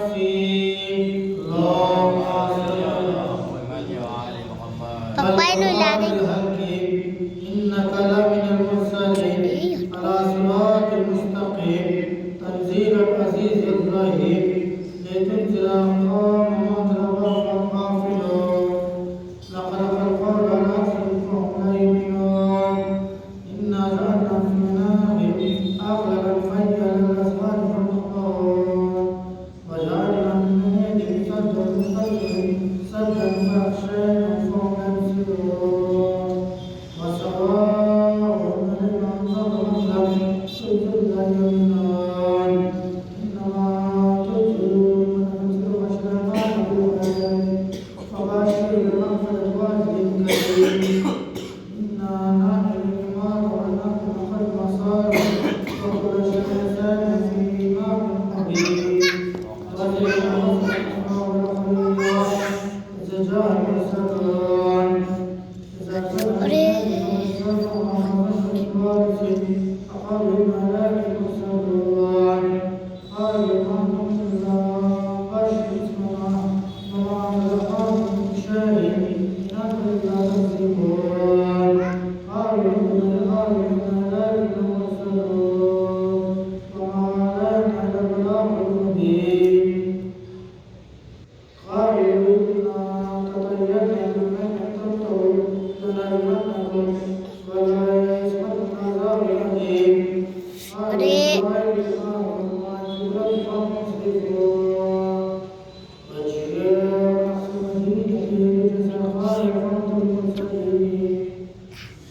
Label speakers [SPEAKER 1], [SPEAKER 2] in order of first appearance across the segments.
[SPEAKER 1] ياسين اللهم صل على
[SPEAKER 2] محمد وآل محمد.
[SPEAKER 3] Paano ilagay ko?
[SPEAKER 1] الحكيم إنك لمن المرسلين على صراط مستقيم تنزيل العزيز الرحيم لتنزل قوما ما تلقاهم غافلون لقد خلقنا الأرض فهم لا يؤمنون إنا جعلنا في منامهم أغلبا فجر الأسفار فالمقرون وجعلنا من يدهم سدا فأغشيناهم فهم لا يبصرون وسواء عليهم أنذرتهم أم لا يؤمنون إنما تنذر من أنذر الشيطان بالغيب فبشر بمغفرة وأجر كريم إنا نحن الإيمان ونحن خير مصائر وكل شيء إنسان في إمام مبين وزينا وصفنا والخير إذا جاء المرسلون إذا كان فقالوا الملائكة المرسلون قالوا ما نؤمن إلا بشر مثلنا وما خلقناكم من شيء إن أنتم إلا تكذبون قالوا إنا الملائكة المرسلون وما علينا إلا البلاغ المبين قالوا إنا تطيرنا بمن اخترتم لنجمنكم ولا يسمعكم عذاب أليم قالوا بغير ما وما يجرد فهم مسرفون وجاء أحسن مدينة لجزى خالق فانتم المرسلين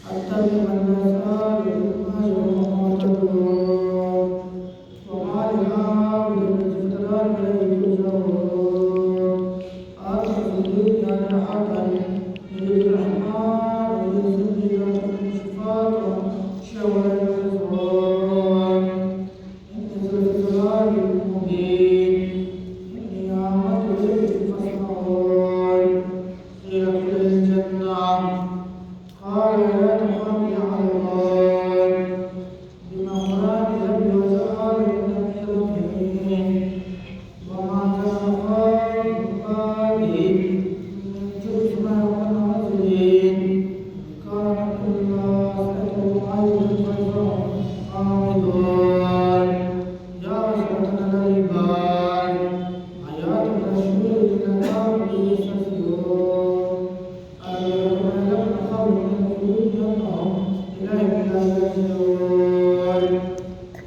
[SPEAKER 1] حتى لمن لا سآل ما جرهم معتدون وما للعابد من افتران إليه ترجعون آخر الدنيا لحقا يريد الرحمن ويزيد لا تكون شفاء شوى الرزقان إن في ضلال مبين إني آمنت به فاسمعون قيل ادخل الجنة قال لا تخافي على الله بمغفرة ذنبي وسؤال إنك المؤمنين وما كان خائف بابي من جزء ما يكون مسلمين كانت الله سأته عيد فيفهم حامدون يا سلطة العباد حياة الرسول لنا بيستسيرون ألم لم نخاف من الخروج أنهم إليه لا يرجعون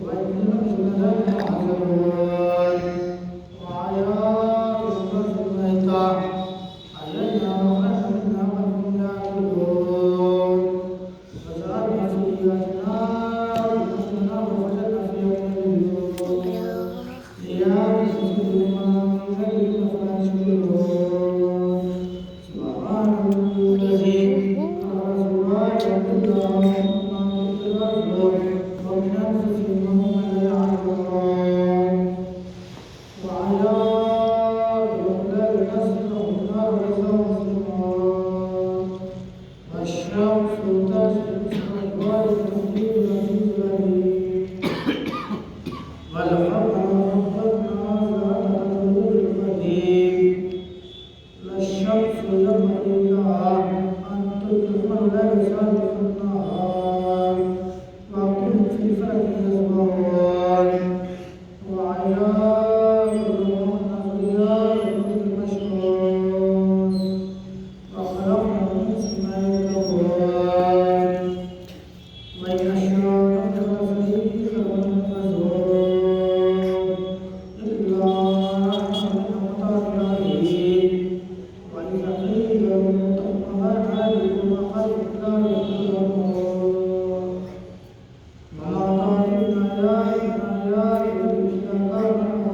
[SPEAKER 1] وإن نفسنا لا يحزنون وعياط الرجل الميتة علينا وخلف منا وهم يأكلون وجعلنا فيها جنات نخلنا وفجرنا فيها من البيوت ليابس صدورنا من غير فلا يشكرون سبحان الذي خلق السماوات والأرض ومن أنفسهم وهم لا يعلمون وعياط الأولاد نسلهم النار وإذا مسلمون والشمس تجري في الأحوال تقدير العزيز العليم والقمر قدرنا زرعة الطول القديم لا الشمس ينبغي لها أن تدرك الليل سابق النهار وكل في فلك يسبحون وعياط والنهار مشهور وخلقنا من مثل ما يركبون من يشاء نقدر فيه فننفذون إلا نحن من أمطار العليم وإذا قيل لهم اتقوا ما هذه وقالوا لا يؤمنون وما قالوا من آياتنا آيات إلا كانوا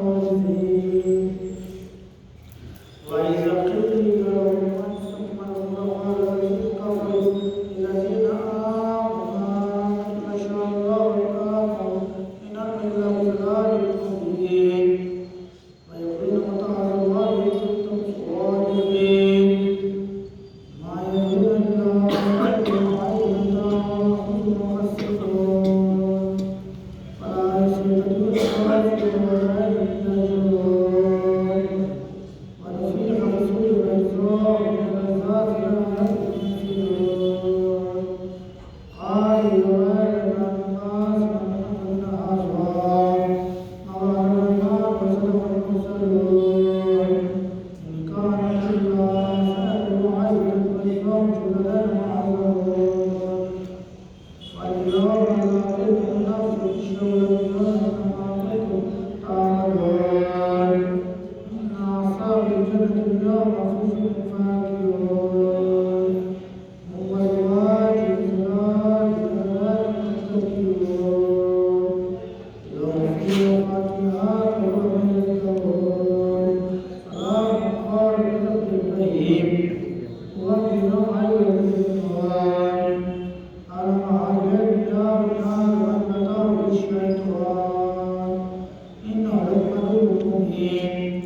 [SPEAKER 1] المستقيم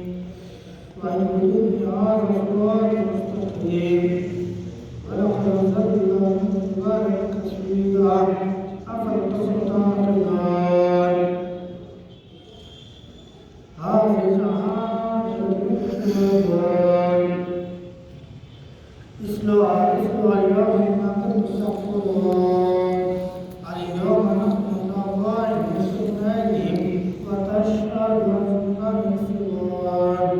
[SPEAKER 1] واهدنا بهذا الصراط المستقيم ولقد أنزلنا مبارك تسليما أفلا تستطيعون هذه العامة المكتوبة اسلوها اليوم ما كنت تستغفرون اليوم نحن الله بسنتهم وتشهد أنفسهم يكسبون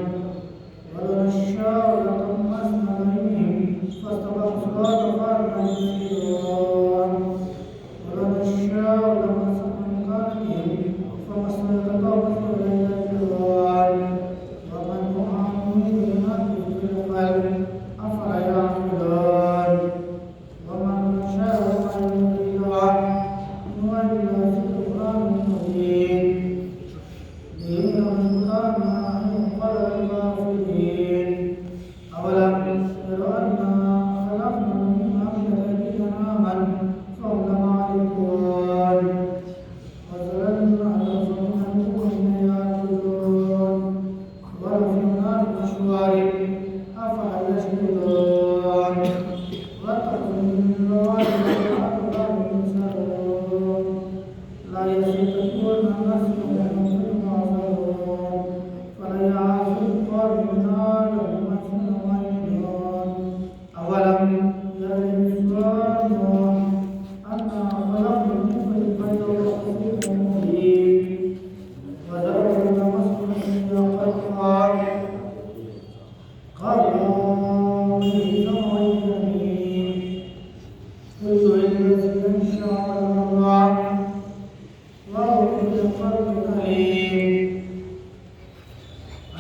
[SPEAKER 1] ولو نشاء لطمسنا عليهم فاستبقوا فأرنا يكسبون ولو نشاء لمسحنا بهم فمسنا يتطاوفوا إلينا الجوال ومن نعمل ينقذ في القلب أفلا يعقلون ومن شاء أن يضل نولى في القرآن المبين لينهم كان قال الغافلين أولم يروا أنا خلقنا مما عملت أيدينا نعما فهم لا مالكون وظللنا لهم أنهم يعبدون ولو في النار مشوار أفلا يشكرون واتقوا من الله واتقوا ينصرون لا يستطيعون نفسهم معذرون فلا يعصوا قومنا لهم أجر ويمنون أولم ير الإنسان أنا خلقنا منه الخير وخلقه مبين وذرنا مسلما يقطع قال به ويمين كل الذي ينشا على الله وهو بالقلب عليم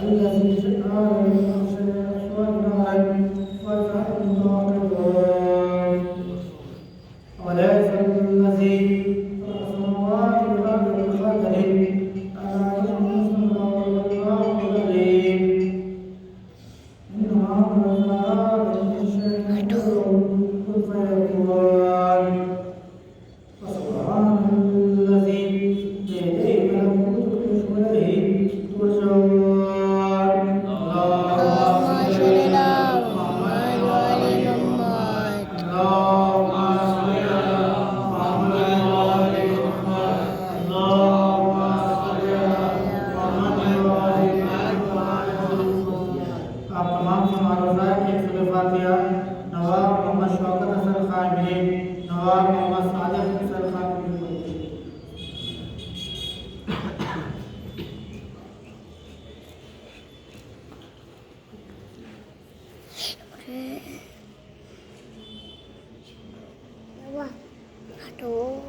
[SPEAKER 1] الذي جعل من الأصوات نارا وجعل ضاربا ولا يزال الذي خلق السماوات والأرض بقدر ألا يحمل الله عليم إنما أمرنا من شيء كن فيكون فسبحان الذي بيده ملكوت كل شيء ترجعون
[SPEAKER 3] اللهم صل على محمد وآل محمد.
[SPEAKER 1] اللهم صل على محمد وآل محمد. اللهم صل على محمد وآل محمد. آپ تمام سے معروض ہے کہ سورہ فاتحہ نواب محمد شوکت حسن خان نواب محمد صادق حسن خان
[SPEAKER 3] Aduh.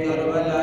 [SPEAKER 4] کربلا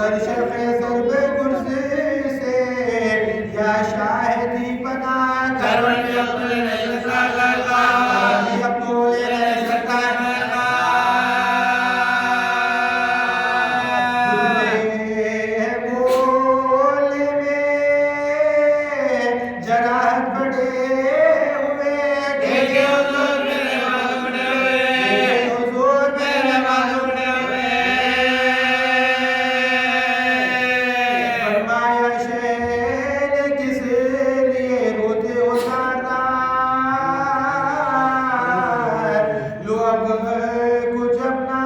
[SPEAKER 1] سرشف ضرب گرز سے یا شاہدی بنا کر عبدال نہیں سکتا بولے میں جراحت بڑے ہوئے دیکھے حضور میرے معلوم بڑے ہوئے حضور میرے معلوم بڑے ہوئے فرمایا شہر کس لیے روتے ہو سارا لو اب کچھ اپنا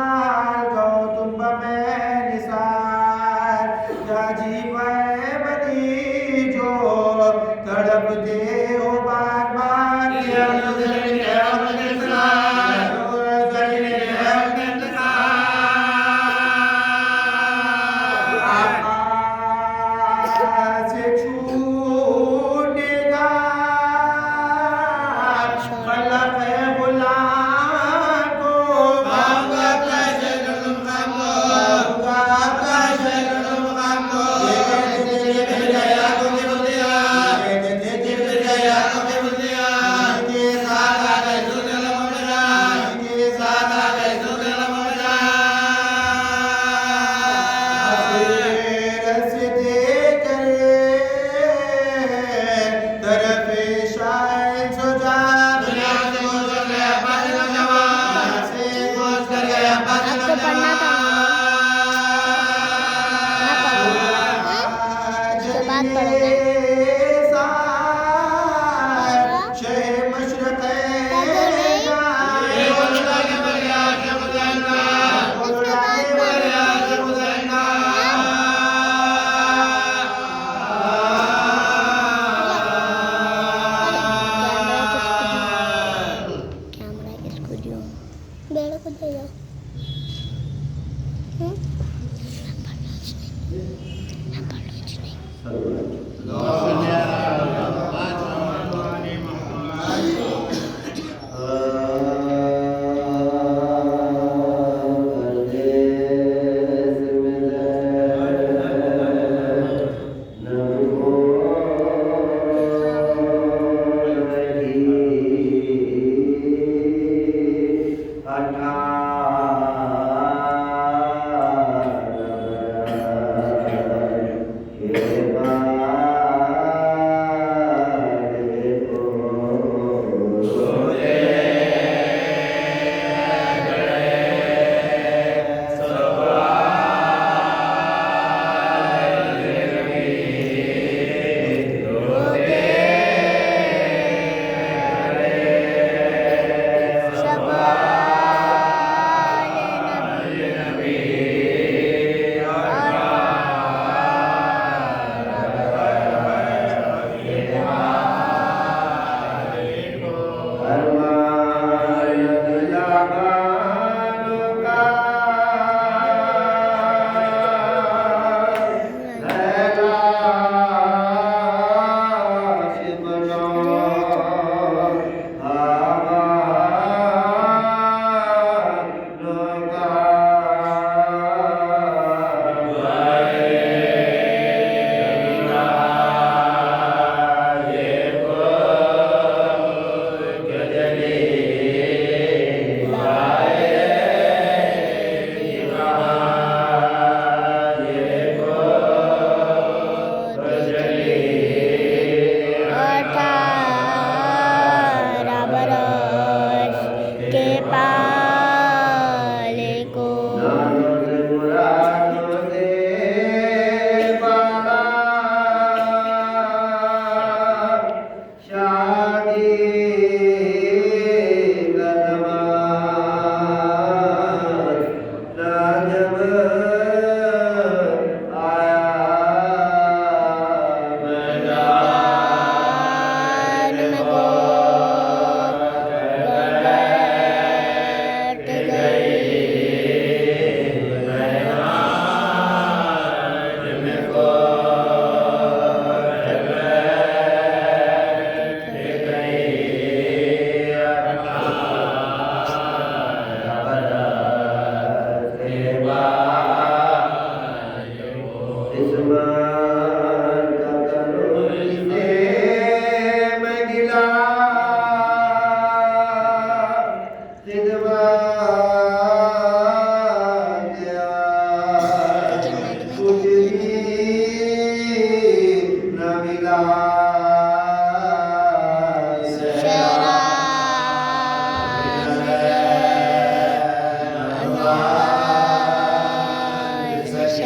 [SPEAKER 1] گاؤ تم میں نثار کیا جیب ہے بنی جو تڑپ دے ہو بار بار کیا مجھے کیا سے چھوٹے گا خلق غلام کو بابا کا شکل مقام کو بابا کا شکل مقام کو دیکھے پھر گیا تو بھی بول دیا دیکھے پھر گیا تو بھی بول دیا کے ساتھ آ گئے سن لم میرا کے ساتھ آ گئے سن لم میرا سے دیکھ طرف شاید سو جا دنیا سے گوش کر گیا پاس نوجوان سے گوش کر گیا پاس
[SPEAKER 3] آپ کو پڑھنا تھا اس کے بعد پڑھو گے
[SPEAKER 1] شہ مشرق
[SPEAKER 3] کیمرہ کس کو دیوں بیڑ کو دے جاؤ
[SPEAKER 1] کے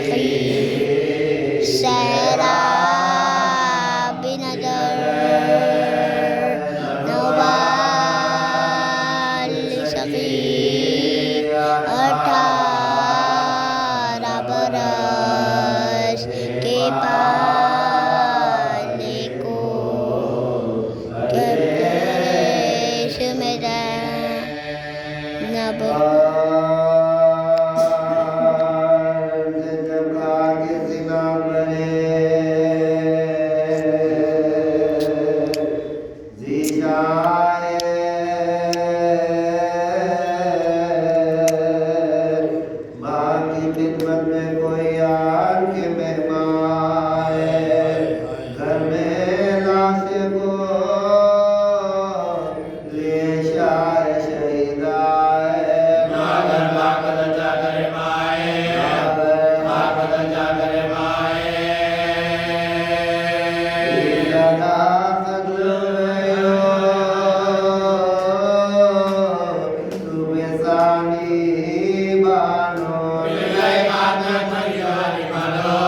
[SPEAKER 3] سقی سیراب نظر نوال سقی 18 برس کے پالے کو کیش میں زینب
[SPEAKER 1] Bano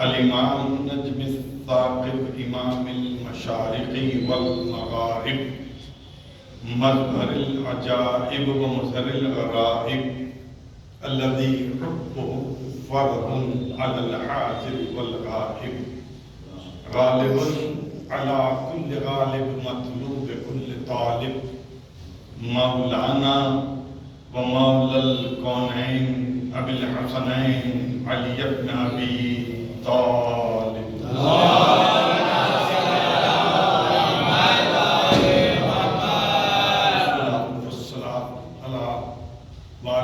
[SPEAKER 4] الإمام النجم الثاقب إمام المشارق والمغارب مظهر العجائب ومظهر الغرائب الذي حبه فرض على الحاضر والغائب غالب على كل غالب مطلوب كل طالب مولانا ومولى الكونين أبي الحسنين علي بن أبي طالب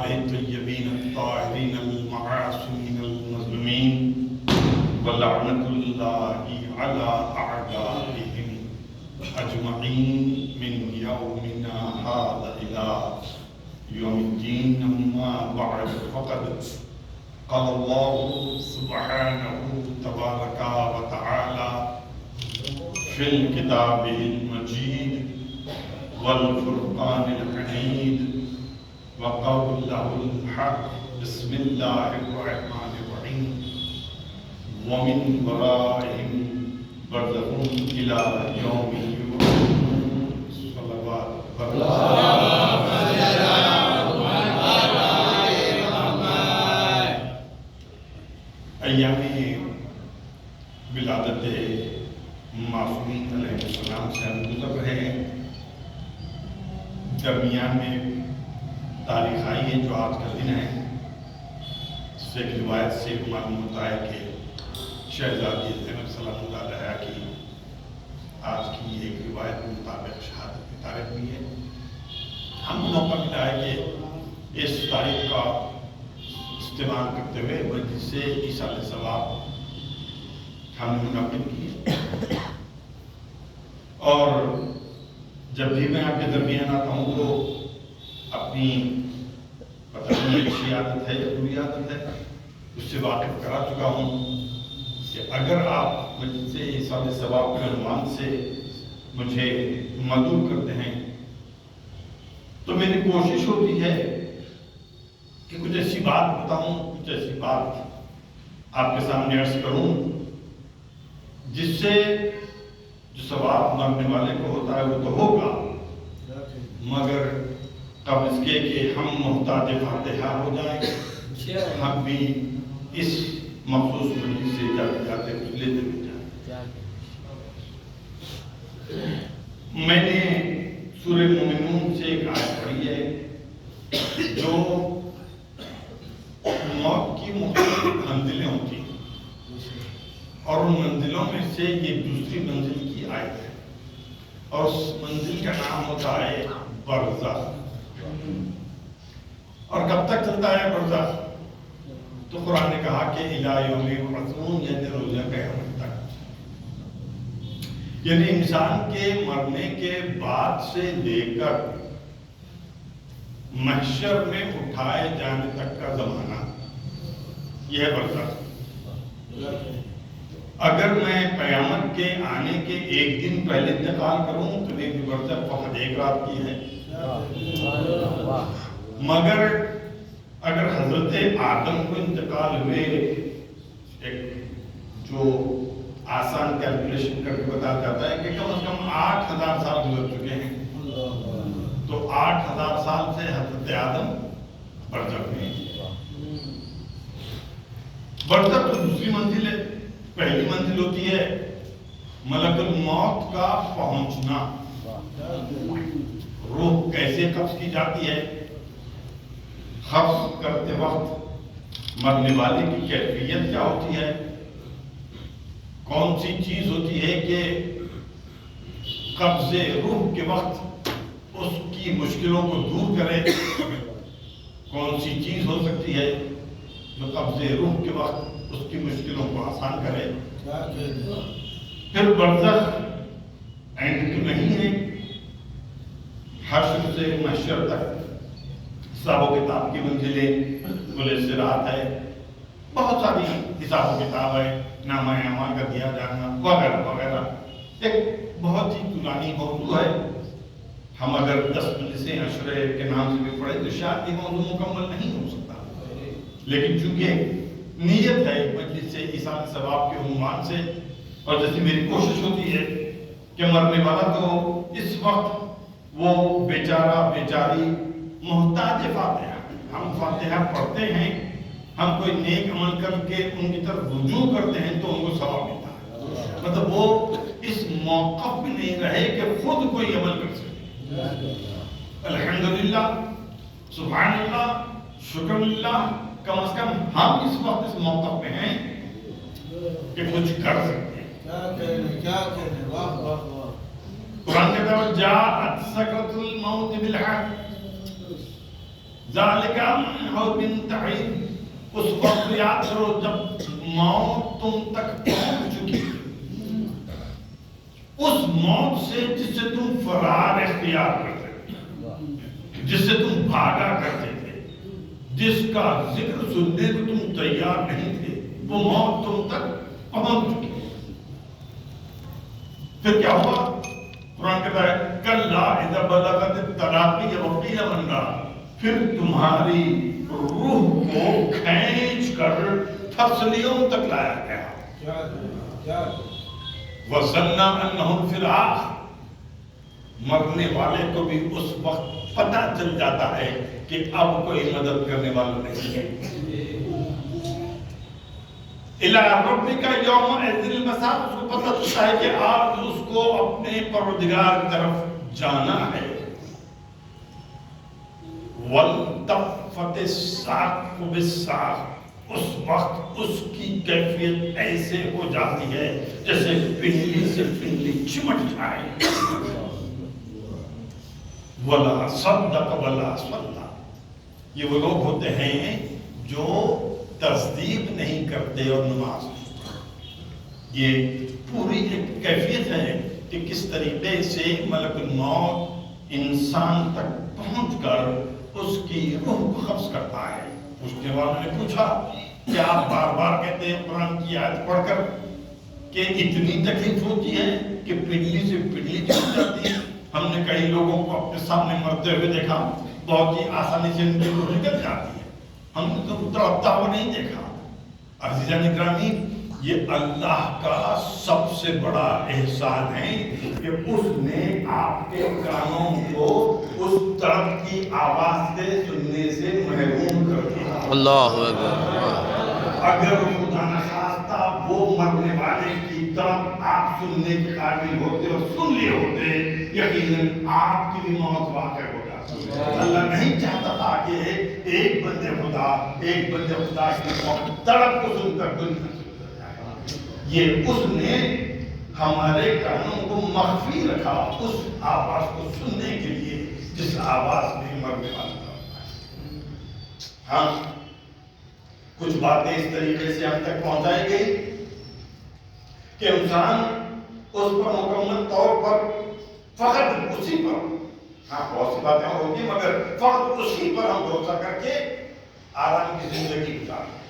[SPEAKER 4] الطيبين الطاهرين المعصومين المظلومين ولعنة الله على أعدائهم أجمعين من يومنا هذا إلى يوم الدين. أما بعد فقد قال الله سبحانه تبارك وتعالى في الكتاب المجيد والفرقان الحميد وقوله الحق بسم الله الرحمن الرحيم ومن ورائهم برزخ إلى يوم يبعثون. صلوات ایام ولادت معصومین علیہ السلام سے ہم گزر رہے ہیں. درمیان میں تاریخ آئی ہے جو آج کا دن ہے. اس سے ایک روایت سے معلوم ہوتا ہے کہ شہزادی زینب سلام اللہ علیہا کی آج کی ایک روایت کے مطابق شہادت کی تاریخ بھی ہے. ہم کو موقع ملا ہے کہ اس تاریخ کا استعمال کرتے ہوئے مسجد سے ایصال ثواب ہم نے منعقد کی. اور جب بھی میں آپ کے درمیان آتا ہوں تو اپنی پتہ نہیں اچھی عادت ہے یا بری عادت ہے اس سے واقف کرا چکا ہوں کہ اگر آپ مسجد سے ایصال ثواب کے عنوان سے مجھے مدعو کرتے ہیں تو میری کوشش ہوتی ہے کہ کچھ ایسی بات بتاؤں, کچھ ایسی بات آپ کے سامنے عرض کروں جس سے جو ثواب مانگنے والے کو ہوتا ہے وہ تو ہوگا, مگر قبل اس کے کہ ہم محتاج فاتحہ ہو جائیں ہم بھی اس مخصوص مجلس سے جاتے جاتے کچھ لیتے بھی جائیں. میں نے سورہ مومنون سے ایک آیت پڑھی ہے جو موت کی مختلف منزلیں ہوتی ہیں اور ان منزلوں میں سے یہ دوسری منزل کی آیت ہے اور اس منزل کا نام ہوتا ہے برزخ. اور کب تک چلتا ہے برزخ؟ تو قرآن نے کہا کہ الی یوم یبعثون, یعنی روز قیامت تک, یعنی انسان کے مرنے کے بعد سے لے کر محشر میں اٹھائے جانے تک کا زمانہ یہ ہے برزخ. اگر میں قیامت کے آنے کے ایک دن پہلے انتقال کروں تو ایک برزخ فقط ایک رات کی ہے, مگر اگر حضرت آدم کو انتقال ہوئے ایک جو آسان کیلکولیشن کر کے بتایا جاتا ہے کہ کم از کم 8000 سال گزر چکے ہیں, تو 8000 سال سے حضرت آدم برزخ میں. برزخ تو دوسری منزل ہے. پہلی منزل ہوتی ہے ملک الموت کا پہنچنا. روح کیسے قبض کی جاتی ہے, قبض کرتے وقت مرنے والے کی کیفیت کیا ہوتی ہے, کون سی چیز ہوتی ہے کہ قبض روح کے وقت اس کی مشکلوں کو دور کرے, کون سی چیز ہو سکتی ہے جو قبض روح کے وقت اس کی مشکلوں کو آسان کرے. پھر برزخ اینڈ تو نہیں ہے, حشر سے محشر تک حساب و کتاب کی منزلیں, پولیس صراط ہے, بہت ساری حساب و کتاب ہے, نامہ اعمال کا دیا جانا وغیرہ وغیرہ. ایک بہت ہی طولانی موضوع ہے. ہم اگر 10 مجلسیں عشرے کے نام سے بھی پڑھیں تو شاید یہ موضوع مکمل نہیں ہو سکتا, لیکن چونکہ نیت ہے مجلس سے ایصال ثواب کے عنوان سے, اور جیسے میری کوشش ہوتی ہے کہ مرنے والا تو اس وقت وہ بیچارہ بیچاری محتاج فاتحہ, ہم فاتحہ پڑھتے ہیں, ہم کوئی نیک عمل کر کے ان کی طرف رجوع کرتے ہیں تو ان کو ثواب ملتا ہے. مطلب وہ اس موقف میں نہیں رہے کہ خود کوئی عمل کر سکے. الحمدللہ, سبحان اللہ, شکر اللہ, کم از کم ہم اس وقت اس موقف میں ہیں کہ کچھ کر سکتے ہیں. قرآن کہتا ہے جاءت سکرۃ الموت بالحق, ذالک موت تعین، اس وقت یاد کرو جب موت تم تک پہنچ چکی، اس موت سے جس سے تم فرار اختیار کرتے تھے، جس سے تم بھاگا کرتے تھے، جس کا ذکر سننے کو تم تیار نہیں تھے، وہ موت تم تک پہنچ چکی۔ پھر کیا ہوا؟ قرآن کہتا ہے کلا اذا بلغت التراقی وقیل من راق، پھر تمہاری روح کو کھینچ کر پھسلیوں تک لایا گیا، وَظَنَّ أَنَّهُ الْفِرَاقُ، مرنے والے کو بھی اس وقت پتہ چل جاتا ہے کہ اب کوئی مدد کرنے والا نہیں ہے۔ إِلَىٰ رَبِّكَ يَوْمَئِذٍ الْمَسَاقُ، اس کو پتہ چلتا ہے کہ آپ اس کو اپنے پروردگار کی طرف جانا ہے۔ وَالْتَفَّتِ السَّاقُ بِالسَّاقِ، اس وقت اس کی کیفیت ایسے ہو جاتی ہے جیسے پنڈلی سے پنڈلی چمٹ جائے۔ وَلَا صَدَّقَ وَلَا صَلَّى، یہ وہ لوگ ہوتے ہیں جو تصدیق نہیں کرتے اور نماز نہیں پڑھتے۔ یہ پوری ایک کیفیت ہے کہ کس طریقے سے ملک الموت انسان تک پہنچ کر اس کی روح کو قبض کرتا ہے۔ پوچھنے والوں نے پوچھا کہ آپ بار بار کہتے ہیں قرآن کی آیت پڑھ کر کہ اتنی تکلیف ہوتی ہے کہ پنڈلی سے پنڈلی چل جاتی ہے؟ ہم نے کئی لوگوں کو اپنے سامنے مرتے ہوئے دیکھا، بہت ہی آسانی سے ان کی روح نکل جاتی ہے، ہم نے تو تڑپتا ہوا نہیں دیکھا۔ عزیزان گرامی، یہ اللہ کا سب سے بڑا احسان ہے کہ اس نے آپ کے کانوں کو اس تڑپ کی آواز سے سننے سے محروم کر دیا۔
[SPEAKER 2] اللہ اکبر۔
[SPEAKER 4] اگر خدا نخواستہ وہ مرنے والے کی طرف آپ سننے کے قابل ہوتے اور سن لیے ہوتے، یقیناً آپ کی بھی موت واقع ہو جاتی۔ اللہ نہیں چاہتا تھا کہ ایک بندے خدا کی موت تڑپ کو سن کر دنیا سے گزر جائے۔ یہ اس نے ہمارے کانوں کو مخفی رکھا اس آواز کو سننے کے لیے جس آواز میں مرنے والا تھا۔ ہاں، کچھ باتیں اس طریقے سے ہم تک پہنچائی گئی کہ انسان اس پر مکمل طور پر فقط اسی پر، ہاں بہت سی باتیں اور ہوتی ہیں مگر فقط اسی پر ہم بھروسہ کر کے آرام کی زندگی گزارتے ہیں۔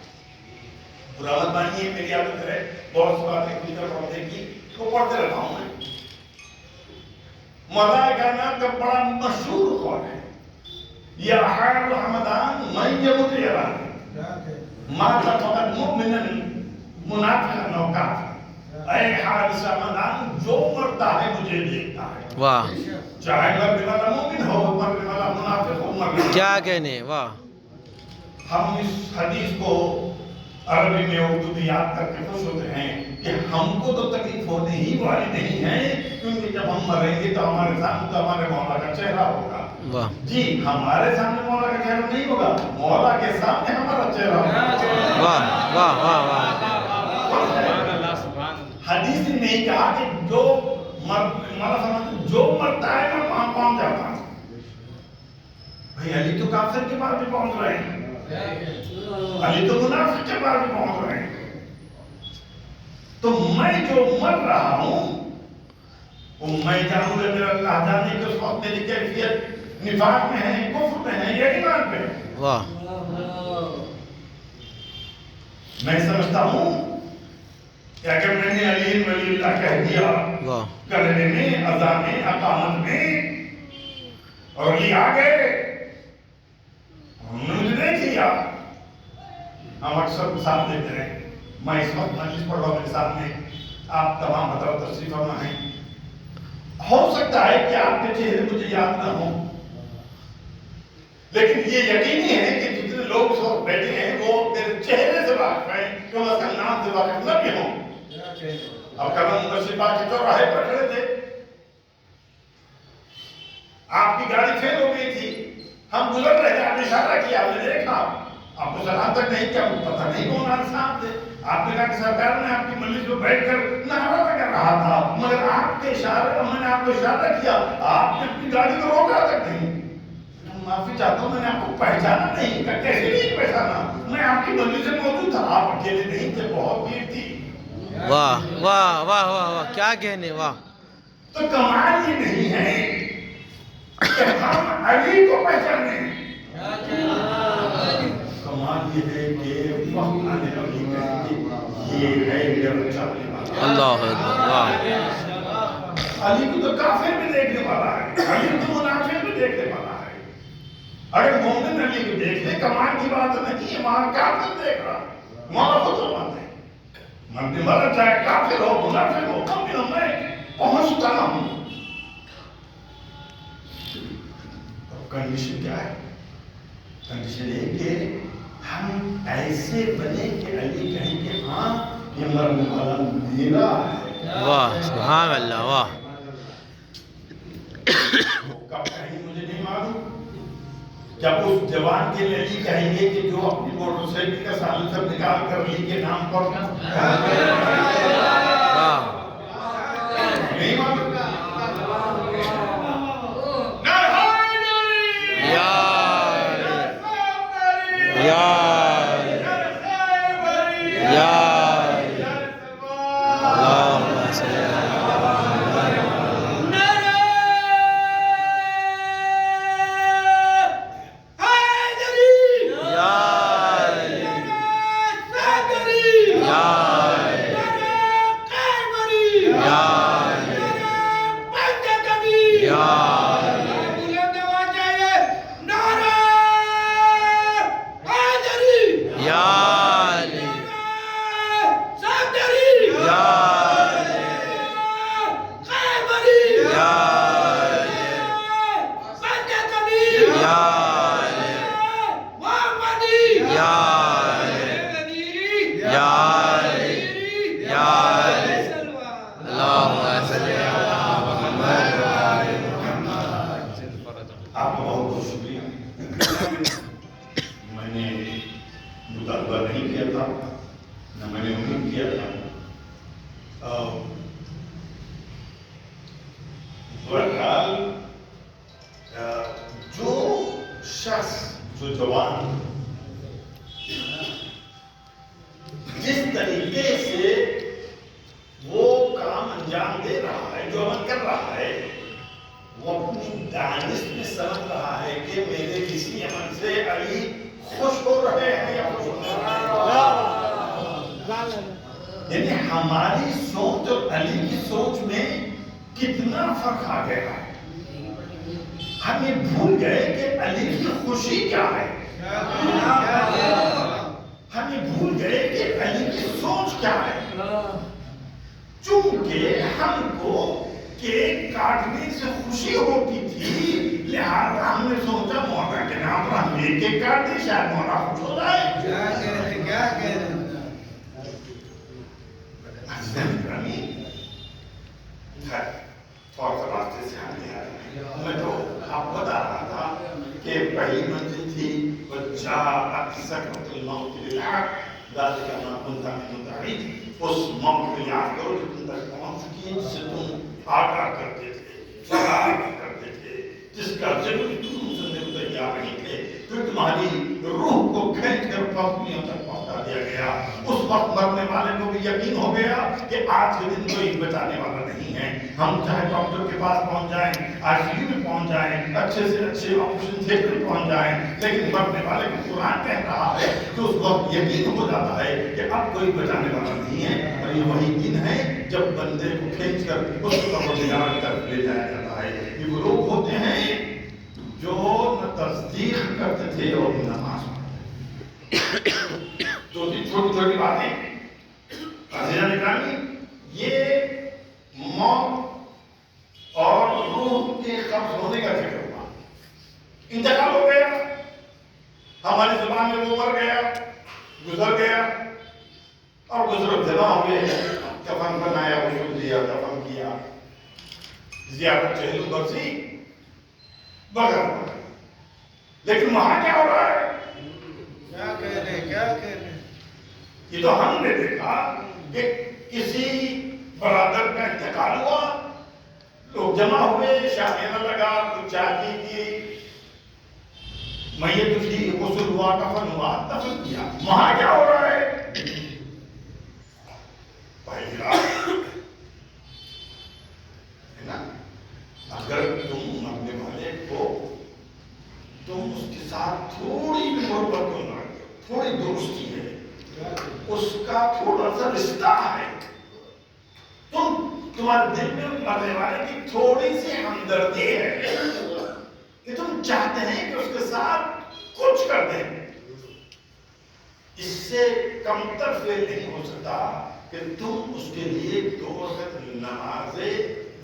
[SPEAKER 4] برا مت مانیے، میری عادت ہے بہت سی باتیں کچھ طرح پڑھنے کی تو پڑھتے رہتا ہوں میں۔ مولا کائنات کا بڑا مشہور قول ہے، یا حال حمدان من یمت یران، مات فقط مومنا منافقا نوکات، اے حارس حمدان جو مرتا ہے مجھے دیکھتا ہے۔
[SPEAKER 2] واہ،
[SPEAKER 4] چاہے مرنے والا مومن ہو، مرنے والا منافق ہو، مرنے والا
[SPEAKER 2] کیا کہنے، واہ۔
[SPEAKER 4] ہم اس حدیث کو عربی میں اردو میں یاد کر کے خوش ہوتے ہیں کہ ہم کو تو تکلیف ہونے ہی والی نہیں ہے، کیونکہ جب ہم مریں گے تو ہمارے سامنے تو ہمارے مولا کا چہرہ ہوگا۔
[SPEAKER 2] واہ
[SPEAKER 4] جی، ہمارے سامنے مولا کا چہرہ نہیں ہوگا، مولا کے سامنے ہمارا چہرہ ہوگا۔
[SPEAKER 2] واہ واہ واہ واہ۔
[SPEAKER 4] حدیث نے نہیں کہا کہ جو مرتا ہے میں وہاں پہنچ جاتا ہوں۔ بھئی علی تو کافر کے پاس بھی پہنچ رہے ہیں، علی تو منافق کے پاس بھی پہنچ رہے ہیں، تو میں جو مر رہا ہوں وہ میں جانوں گا میرا اللہ جانے کہ اس وقت میری کیفیت نفاق میں ہے، کفر میں ہے یا ایمان میں ہے۔
[SPEAKER 2] واہ،
[SPEAKER 4] میں سمجھتا ہوں کہ اگر میں نے علی ولی اللہ کہہ دیا
[SPEAKER 2] واہ،
[SPEAKER 4] کرنے میں، اذان میں، اقامت میں، اور علی آ گئے، ہم نے مجھے دیکھ لیا۔ ہم اکثر مثال دیتے ہیں، میں اس وقت مجلس پڑھ رہا ہوں، میرے سامنے آپ تمام حضرات تشریف فرما ہیں، ہو سکتا ہے کہ آپ کے چہرے مجھے یاد نہ ہوں، لیکن یہ یقینی ہے کہ جتنے لوگ اس وقت بیٹھے ہیں وہ میرے چہرے سے واقف ہیں، کہ وہ اصل نام سے واقف نہ بھی ہوں۔ اب کل ہم مسجد پاک کے چوراہے پر کھڑے تھے، آپ کی گاڑی فیل ہو گئی تھی، ہم گزر رہے تھے، آپ نے اشارہ کیا، ہم نے دیکھا، آپ کو سلام تک نہیں کیا، پتہ نہیں کون آنے صاحب تھے۔ آپ نے کہا کہ سرکار میں آپ کی مجلس میں بیٹھ کر نعرہ لگا رہا تھا، مگر آپ کے اشارے میں نے آپ کو اشارہ کیا، آپ نے اپنی گاڑی کو روکا تک نہیں۔ معافی چاہتا ہوں، میں نے آپ کو پہچانا نہیں، کہ کیسے نہیں پہچانا؟ میں آپ کی مجلس سے موجود تھا، آپ اکیلے نہیں تھے، بہت بھیڑ تھی۔
[SPEAKER 2] واہ واہ واہ واہ واہ، کیا کہنے، واہ.
[SPEAKER 4] تو کمال یہ نہیں ہے کہ ہم علی کو پہچانے، کمال یہ ہے کہ وقت آنے والی کہیں کہ یہ ہے میرا چاہنے والا۔
[SPEAKER 2] اللہ اکبر، واہ.
[SPEAKER 4] علی کو تو کافر بھی دیکھنے والا ہے، علی کو منافق بھی دیکھنے والا ہے۔ اگر مومن علی کو دیکھ لے، کمال کی بات نہیں ہے، وہاں کافر دیکھ رہا ہے، مولا خود فرماتے ہیں مرد مرد چاہے کافر ہو منافق ہو، مومن میں پہنچتا نہ ہوں۔ کنڈیشن کیا ہے؟ کنڈیشن ہے کہ ہم ایسے بنے کہ علی کہیں کہ ہاں یہ مرنے والا میرا ہے۔
[SPEAKER 2] واہ سبحان اللہ، واہ.
[SPEAKER 4] کب کہیں مجھے نہیں معلوم، جب اس جوان کے لیے علی کہیں گے کہ جو اپنی موٹر سائیکل کا سائلنسر نکال کر علی کے نام پر نہیں معلوم۔ آپ کا بہت بہت شکریہ۔ میں نے مطالبہ نہیں کیا تھا، نہ میں نے امید کیا تھا۔ بہرحال جو شخص، جو جوان جس طریقے سے وہ کام انجام دے رہا ہے، جو عمل کر رہا ہے، وہ اپنی دانش میں سمجھ رہا ہے کہ میرے کسی عمل سے علی خوش ہو رہے ہیں یا خوش ہو رہے ہیں۔ یعنی ہماری سوچ اور علی کی سوچ میں کتنا فرق آ گیا ہے۔ ہم یہ بھول گئے کہ علی کی خوشی کیا ہے، ہم یہ بھول گئے کہ علی کی سوچ کیا ہے۔ چونکہ ہم کو کیک کاٹنے سے خوشی ہوتی تھی، لہذا ہم نے سوچا مولا کے نام پر ہم یہ کیک کاٹ دیں، شاید مولا خوش ہو جائے۔ کیا کہہ رہے ہیں؟ تھوڑا سا راستے سے ہم نے آئے، میں تو آپ بتا رہا تھا کہ پہلی منزل تھی وَجَاءَتْ سَكْرَةُ الْمَوْتِ بِالْحَقِّ ذَلِكَ مَا كُنْتَ مِنْهُ تَحِيدُ۔ اس موت کو یاد کرو جو تم تک پہنچ چکی، جس سے تم آگاہ کرتے تھے، فرار کرتے تھے، جس کا ذکر تم سننے کو تیار نہیں تھے، پھر تمہاری روح کو کھینچ کر پسلیوں تک پہنچا دیا گیا۔ اس وقت مرنے والے کو بھی یقین ہو گیا کہ آج کے دن کوئی بچانے والا نہیں ہے۔ ہم چاہے ڈاکٹر کے پاس پہنچ جائیں، ICU میں پہنچ جائیں، اچھے سے اچھے آپریشن تھیٹر میں پہنچ جائیں، لیکن مرنے والے کو قرآن کہہ رہا ہے کہ اس وقت یقین ہو جاتا ہے کہ اب کوئی بچانے والا نہیں ہے۔ اور یہ وہی دن ہے جب بندے کو کھینچ کر اس پروردگار طرف لے جایا جاتا ہے۔ یہ وہ لوگ ہوتے ہیں جو نہ تصدیق کرتے تھے اور نہ نماز پڑھتے تھے۔ چھوٹی چھوٹی باتیں عزیزان اکرامی، یہ موت اور روح کے قبض ہونے کا ذکر ہوا، انتقال ہو گیا، ہماری زبان میں وہ مر گیا، گزر گیا، اور گزر جنا ہو گئے، کفن بنایا، غسل دیا، دفن کیا، زیارت چہل برسی وغیرہ۔ لیکن وہاں کیا ہو رہا ہے؟ کیا کہہ رہے ہیں؟ یہ تو ہم نے دیکھا کہ کسی برادر کا انتقال ہوا، لوگ جمع ہوئے، شامیانہ لگا، کچھ چائے کی، میت تھی، غسل ہوا، کفن ہوا، دفن کیا، وہاں کیا ہو رہا ہے؟ پہلی رات ہے نا، اگر تم مرنے والے کو تم اس کے ساتھ تھوڑی بھی محبت کیوں نہ رکھو، تھوڑی دوستی ہے، اس کا تھوڑا سا رشتہ ہے، تمہارے دل میں مرنے والے کی تھوڑی سی ہمدردی ہے کہ تم چاہتے ہیں کہ اس کے ساتھ کچھ کر دیں، اس سے کم تر فیل نہیں ہو سکتا کہ تم اس کے لیے 2 رکعت نماز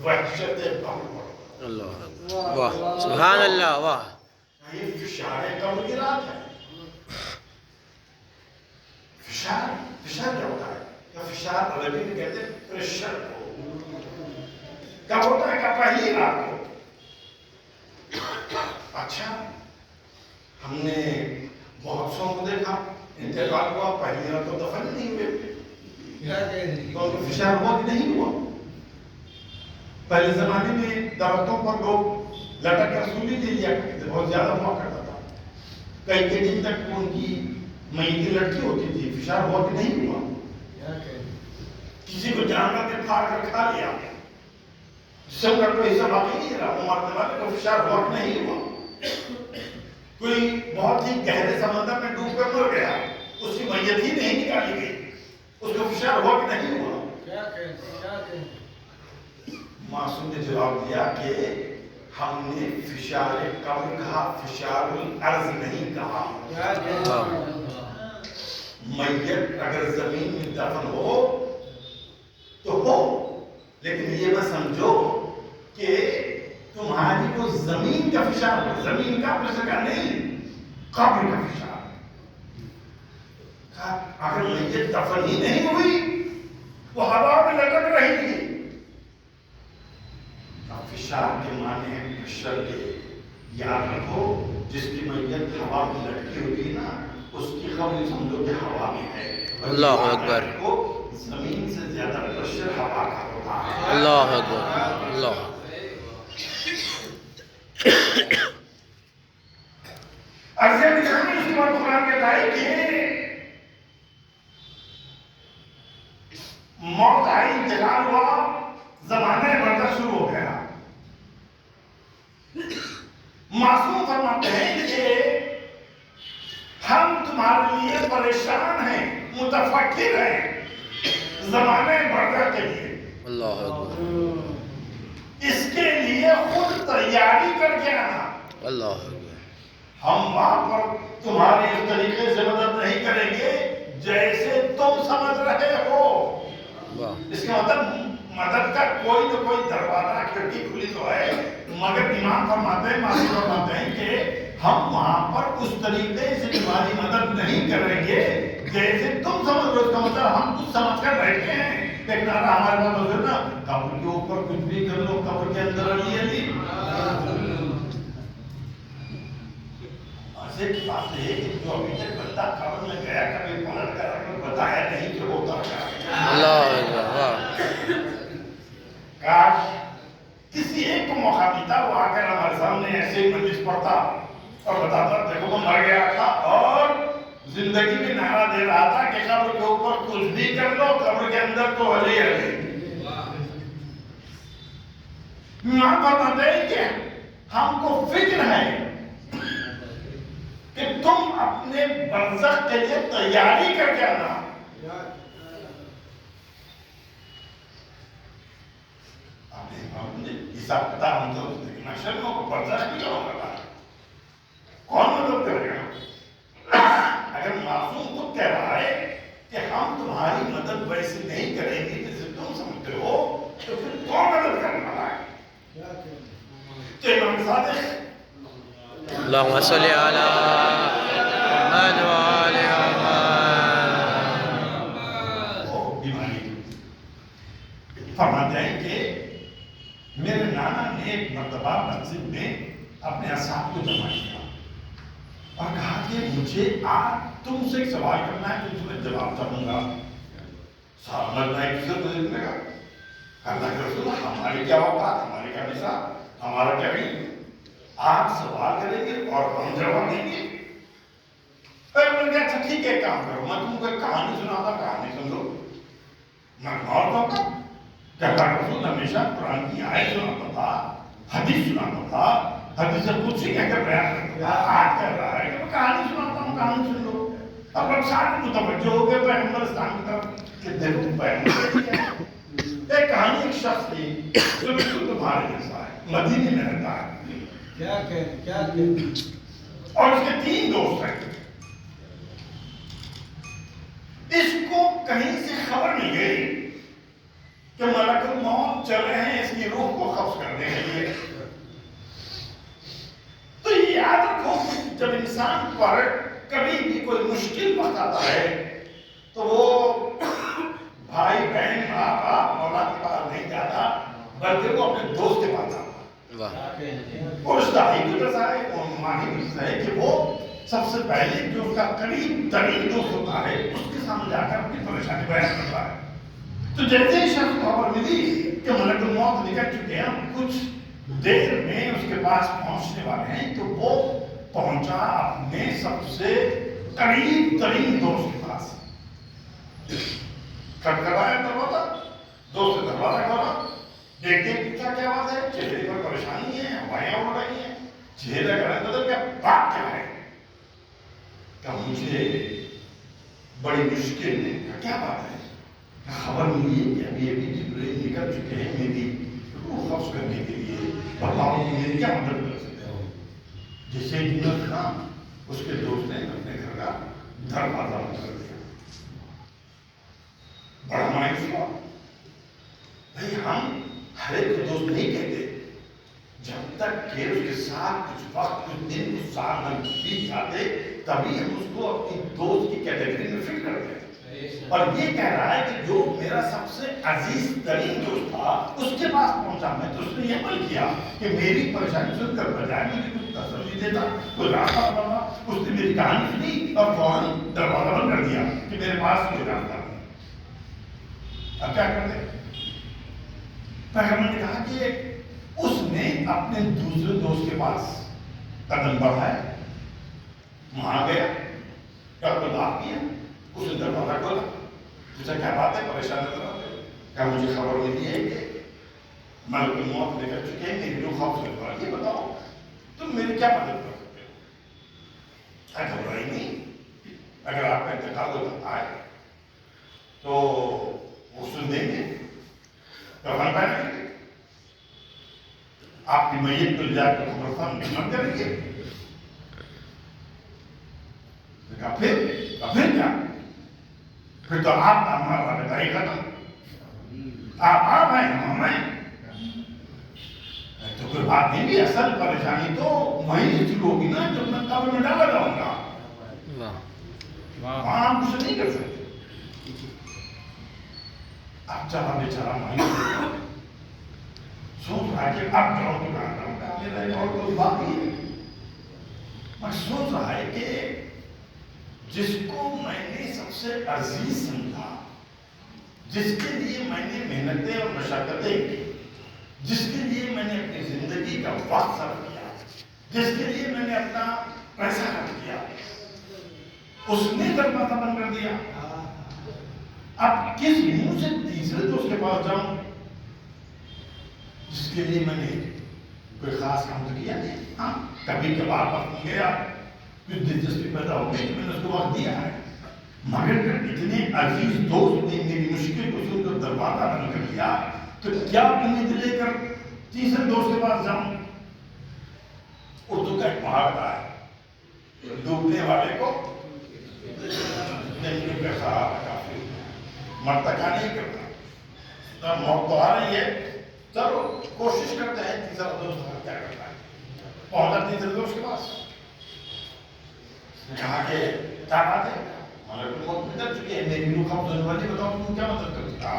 [SPEAKER 4] وحشت قبر پڑھو۔
[SPEAKER 2] اللہ واہ، سبحان اللہ، واہ،
[SPEAKER 4] یہ فشار قبر کی رات ہے۔ فشار کیا ہوتا ہے؟ یا فشار عربی میں کہتے ہیں پریشر کو، کیا ہوتا ہے کہ پہلی رات کو اچھا ہم نے بہت سو کو دیکھا انتقال ہوا، پہلی رات تو دفن نہیں ہوئے، کیونکہ فشار ہوا کہ نہیں ہوا؟ پہلے زمانے میں درختوں پر لوگ لٹک کر سولی لے لیا کرتے تھے، بہت زیادہ ہوا کرتا تھا، کئی دن تک ان کی میتیں لٹکی ہوتی تھی، فشار ہوا کہ نہیں ہوا؟ کسی کو جانور نے پھاڑ کر کھا لیا، جسم کا کوئی حصہ باقی نہیں رہا، وہ مرنے والے کو فشار ہوا کہ نہیں ہوا؟ کوئی بہت ہی گہرے سمندر میں ڈوب کر مر گیا، اس کی میت ہی نہیں نکالی گئی، اس کو فشار ہوا کہ نہیں ہوا؟ معصوم نے جواب دیا کہ ہم نے فشار قبر کہا، فشار الارض نہیں کہا۔ میت اگر زمین میں دفن ہو تو ہو، لیکن یہ نہ سمجھو کہ تمہاری کو زمین کا فشار ہو، زمین کا فشار نہیں، قبر کا فشار۔ اگر میت دفن ہی نہیں ہوئی، وہ ہوا میں لٹک رہی تھی، فشار کے معنی ہے پریشر کے۔ یاد رکھو جس کی میت ہوا میں لٹکی ہوتی نا، اس کی قبر سمجھو کہ ہوا میں ہے۔
[SPEAKER 2] اللہ اکبر،
[SPEAKER 4] زمین سے زیادہ پریشر ہوا کا ہوتا ہے۔
[SPEAKER 2] اللہ اکبر، اللہ،
[SPEAKER 4] عرض نظامی اس کے بعد قرآن کہتا ہے کہ موت آئی، انتقال ہوا، زمانہ برزخ شروع ہو گیا۔ معصوم فرماتے ہیں کہ ہم تمہارے لیے پریشان ہیں، متفکر ہیں زمانے برزخ کے لیے،
[SPEAKER 2] اللہ اکبر،
[SPEAKER 4] اس کے لیے خود تیاری کر کے آنا۔
[SPEAKER 2] اللہ اکبر،
[SPEAKER 4] ہم وہاں پر تمہاری اس طریقے سے مدد نہیں کریں گے جیسے تم سمجھ رہے ہو۔ اس کا مطلب مدد کا کوئی نہ کوئی دروازہ کھڑکی کھلی تو ہے، مگر امام فرماتے ہیں، معصوم فرماتے ہیں کہ ہم وہاں پر اس طریقے سے تمہاری مدد نہیں کریں گے جیسے تم سمجھ رہے ہو۔ اس کا مطلب ہم کچھ سمجھ کر بیٹھے ہیں، لیکن ہمارے پاس ہوگا نا قبر کے اوپر کچھ بھی کر لو، قبر کے اندر علی علی۔ ایک بات ہے کہ جو ابھی تک بندہ قبر میں گیا کبھی پلٹ کر اگر بتایا نہیں کہ ہوتا کیا۔
[SPEAKER 2] اللہ اکبر،
[SPEAKER 4] کاش کسی ایک کو موقع دیتا، وہ آ کر ہمارے سامنے ایسے ہی مجلس پڑھتا اور بتاتا دیکھو وہ مر گیا تھا اور زندگی میں نعرہ دے رہا تھا کہ قبر کے اوپر کچھ بھی کر لو، قبر کے اندر تو علی علی۔ یہاں فرماتے ہیں کہ ہم کو فکر ہے کہ تم اپنے برزخ کے لیے تیاری کر کے آنا۔ حساب کتاب ہم تو نشروں کو برزخ بھی کیوں کرتا ہے، کون مدد کرے گا؟ اگر معصوم خود کہہ رہا ہے کہ ہم تمہاری مدد ویسے نہیں کریں گے جیسے تم سمجھتے ہو، تو پھر کون مدد کرنے والا ہے؟ تو امام صادق
[SPEAKER 2] اللہم صلی علی محمد و آل
[SPEAKER 4] محمد فرماتے ہیں کہ میرے نانا نے ایک مرتبہ مسجد میں اپنے اصحاب کو جمع کیا اور کہا کہ مجھے آج تم سے ایک سوال کرنا ہے، تم سے میں جواب چاہوں گا۔ صاحب مرنا ایک دوسرے کو دیکھنے کا، اللہ کے رسول ہماری کیا اوقات، ہماری کیا نصاب، ہمارا کیا علم، آپ سوال کریں گے اور ہم جواب دیں گے۔ کام کرو, میں تم کو ایک کہانی سناتا, کہانی سن لو. میں عورتوں کا کہ اللہ رسول ہمیشہ قرآن کی آیت سناتا تھا, حدیث سناتا تھا, حدیث سے کچھ ہی کہہ کے بیان کرتا تھا. آج کہہ رہا ہے کہ میں کہانی سناتا ہوں, کہانی سن لو. اب اب سارے متوجہ ہو گئے پیغمبر اسلام کی طرف کہ دیکھو پیغمبر کیا ہے. ایک کہانی ایک شخص تھی جو بالکل تمہارے جیسا ہے, مدینے میں رہتا ہے,
[SPEAKER 1] کیا کہتے
[SPEAKER 4] اور اس کے 3 دوست ہیں. اس کو کہیں سے خبر نہیں گئی کہ ملک الموت چلے ہیں اس کی روح کو قبض کرنے کے لیے. تو یہ یاد رکھو جب انسان پر کبھی بھی کوئی مشکل وقت آتا ہے تو وہ بھائی بہن ماں باپ اولاد کے پاس نہیں جاتا, بلکہ وہ اپنے دوست کے پاس جاتا. اور اس دائی کی وجہ ہے, وہ مانی ہے کہ وہ سب سے پہلے جو اس کا قریب ترین دوست ہوتا ہے اس کے سامنے جا کر اپنی پریشانی بیان کرتا ہے. تو جیسے ہی شخص کو خبر ملی کہ ملک الموت نکل چکے ہیں, کچھ دیر میں اس کے پاس پہنچنے والے ہیں, تو وہ پہنچا اپنے سب سے قریب ترین دوست کے پاس. کھٹکھٹایا دروازہ, دوست نے دروازہ کھولا, دیکھتے پوچھا کیا بات ہے, چہرے پر پریشانی ہے, ہوائیاں اڑ رہی ہیں, چہرے کا رنگ بدل گیا, بات کیا ہے؟ کہ مجھے بڑی مشکل میں. کیا بات ہے؟ خبر ملی ہے کہ ابھی ابھی جبرائیل نکل چکے ہیں میری روح قبض کرنے کے لیے, بتاؤ کہ میری کیا مدد کر سکتے ہو. جسے جنت تھا اس کے دوست نے اپنے گھر کا دروازہ بند کر دیا. بڑا مایوس ہوا. بھائی ہم ہر ایک کو دوست نہیں کہتے جب تک کہ اس کے ساتھ کچھ وقت, کچھ دن, کچھ سال نہ بیت جاتے, تبھی ہم اس کو اپنی دوست کی کیٹیگری میں فٹ کرتے ہیں. اور یہ کہہ رہا ہے کہ جو میرا سب سے عزیز ترین دوست تھا اس کے پاس پہنچا میں, تو اس نے یہ عمل کیا کہ میری پریشانی سن کر بجائے مجھے کچھ تسلی دیتا, کوئی راستہ بتانا, اس نے میری کہانی سنی اور فوراً دروازہ بند کر دیا کہ میرے پاس کوئی راستہ نہیں. اب کیا کرتے؟ پیغمبر نے کہا کہ اس نے اپنے دوسرے دوست کے پاس قدم بڑھائے, وہاں گیا, ڈاکٹر بات کیا, اس نے دروازہ کھولا, پوچھا کیا بات ہے, پریشان نظر آتے ہو. کہا مجھے خبر ملی ہے کہ ملک الموت لے کر چکے ہیں, میری روح قبض ہونے والی ہے, یہ بتاؤ تم میری کیا مدد کر سکتے ہو. گھبرائی نہیں, اگر آپ کا انتقال ہوتا ہے تو وہ سن دیں گے, کفن پہنیں گے, آپ کی میت کو لے جا کر قبرستان میں دفن کریں گے. پھر کیا؟ پھر تو آپ ہمارا رابطہ ہی ختم. آپ ہیں, ہم ہیں, تو کوئی بات نہیں بھی. اصل پریشانی تو وہیں سے شروع ہوگی نا جب میں قبر میں ڈالا جاؤں گا, وہاں آپ کچھ نہیں کر سکتے. اب چلا بیچارہ مایوس سوچ رہا ہے کہ اب جاؤں تو کہاں جاؤں گا, میرا اور کوئی بات نہیں ہے. میں سوچ رہا ہے کہ جس کو میں نے سب سے عزیز سمجھا, جس کے لیے میں نے محنتیں اور مشقتیں کی, جس کے لیے میں نے اپنی زندگی کا وقت صرف کیا, جس کے لیے میں نے اپنا پیسہ خرچ کیا, اس نے دروازہ بند کر دیا. اب کس منہ سے تیسرے دوست کے پاس جاؤں جس کے لیے میں نے کوئی خاص کام تو کیا نہیں. ہاں کبھی کبھار وقت گیا, کچھ دلچسپی پیدا ہو گئی تو میں نے اس کو وقت دیا ہے, مگر اتنے عزیز دوست نے میری مشکل کو سن کر دروازہ بند کر دیا, تو کیا امید لے کر تیسرے دوست کے پاس جاؤں. اردو کا ایک محاورہ ہے, ڈوبنے والے کو نہیں کا سہارا کافی, مرتا کیا نہیں کرتا, موت تو آ رہی ہے, چلو کوشش کرتے ہیں تیسرا دوست کیا کرتا ہے. پہنچا تیسرے دوست کے پاس, کہا کہ کیا بات ہے, ملک الموت نکل چکے ہیں, میری روح قبض ہونے والی, بتاؤ تم کیا مدد کر سکتا.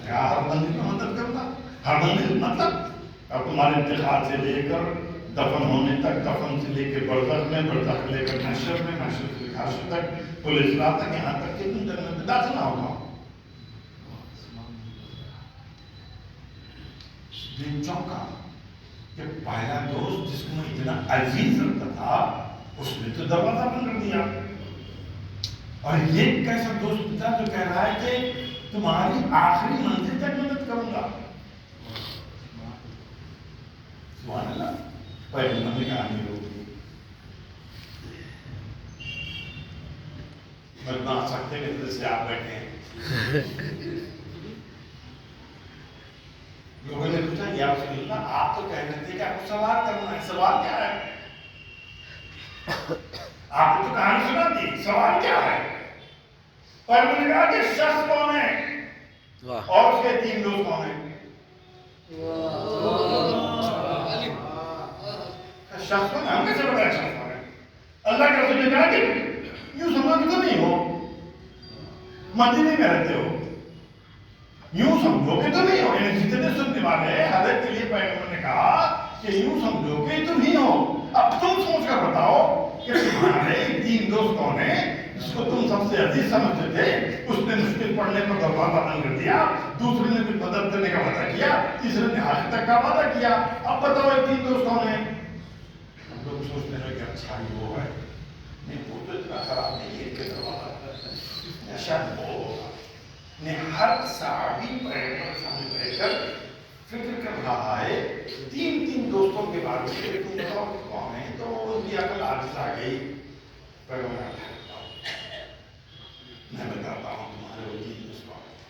[SPEAKER 4] ہر بندے کو مدد کرنا, ہر بندے مطلب اب تمہارے انتقال سے لے کر دفن ہونے تک, دفن سے لے کے برزخ میں, برزخ لے کر محشر میں, محشر سے حشر تک, پولیس رات تک, یہاں تک کہ تم جنت میں داخل نہ ہوگا. دن چونکا کہ پہلا دوست جس کو میں اتنا عزیز رکھتا تھا اس نے تو دروازہ بند کر دیا. اور یہ کیسا دوست تھا جو کہہ رہا ہے کہ تمہاری آخری منزل تک مدد کروں گا. سبحان اللہ. پیغمبر نے کہا نہیں ہوگی بلنا سکتے کہ جیسے سے آپ بیٹھے ہیں. لوگوں نے پوچھا یا رسول اللہ آپ تو کہہ رہے تھے کہ آپ کو سوال کرنا ہے. سوال کیا ہے؟ آپ نے تو کہانی سنا دی. سوال کیا ہے؟ پیغمبر نے کہا کہ شخص کون ہے اور اس کے 3 دوست کون ہیں. شخص کون ہے؟ ہم کیسے بتائیں شخص کون ہے؟ اللہ کے رسول نے کہا کہ یوں سمجھو کہ تم ہی ہو. مدینے میں رہتے ہو. یوں سمجھو کہ تم ہی ہو. یعنی جتنے سننے والے ہیں حضرت کے لیے پیغمبر نے کہا کہ یوں سمجھو کہ تم ہی ہو. اب تم سوچ کر بتاؤ کہ تمہارے 3 دوست کون ہیں جس کو تم سب سے عزیز سمجھتے تھے. اس نے مشکل پڑنے پر دروازہ بند کر دیا. دوسرے نے کچھ مدد کرنے کا وعدہ کیا. تیسرے نے آخر تک کا وعدہ کیا. اب بتاؤ یہ 3 دوست کون ہیں؟ ہم لوگ سوچتے ہیں کہ اچھا وہ ہے. نہیں وہ تو اتنا خراب نہیں ہے کہ دروازہ شاید وہ ہوگا. نے ہر صحابی پیغمبر سامنے بیٹھ کر فکر کر رہا ہے 3 دوستوں کے بارے میں کہ تم بتاؤ کون ہیں. تو اس کی عقل عاجز آ گئی. پیغمبر میں بتاتا ہوں تمہارے وہ 3 دوست کون ہیں.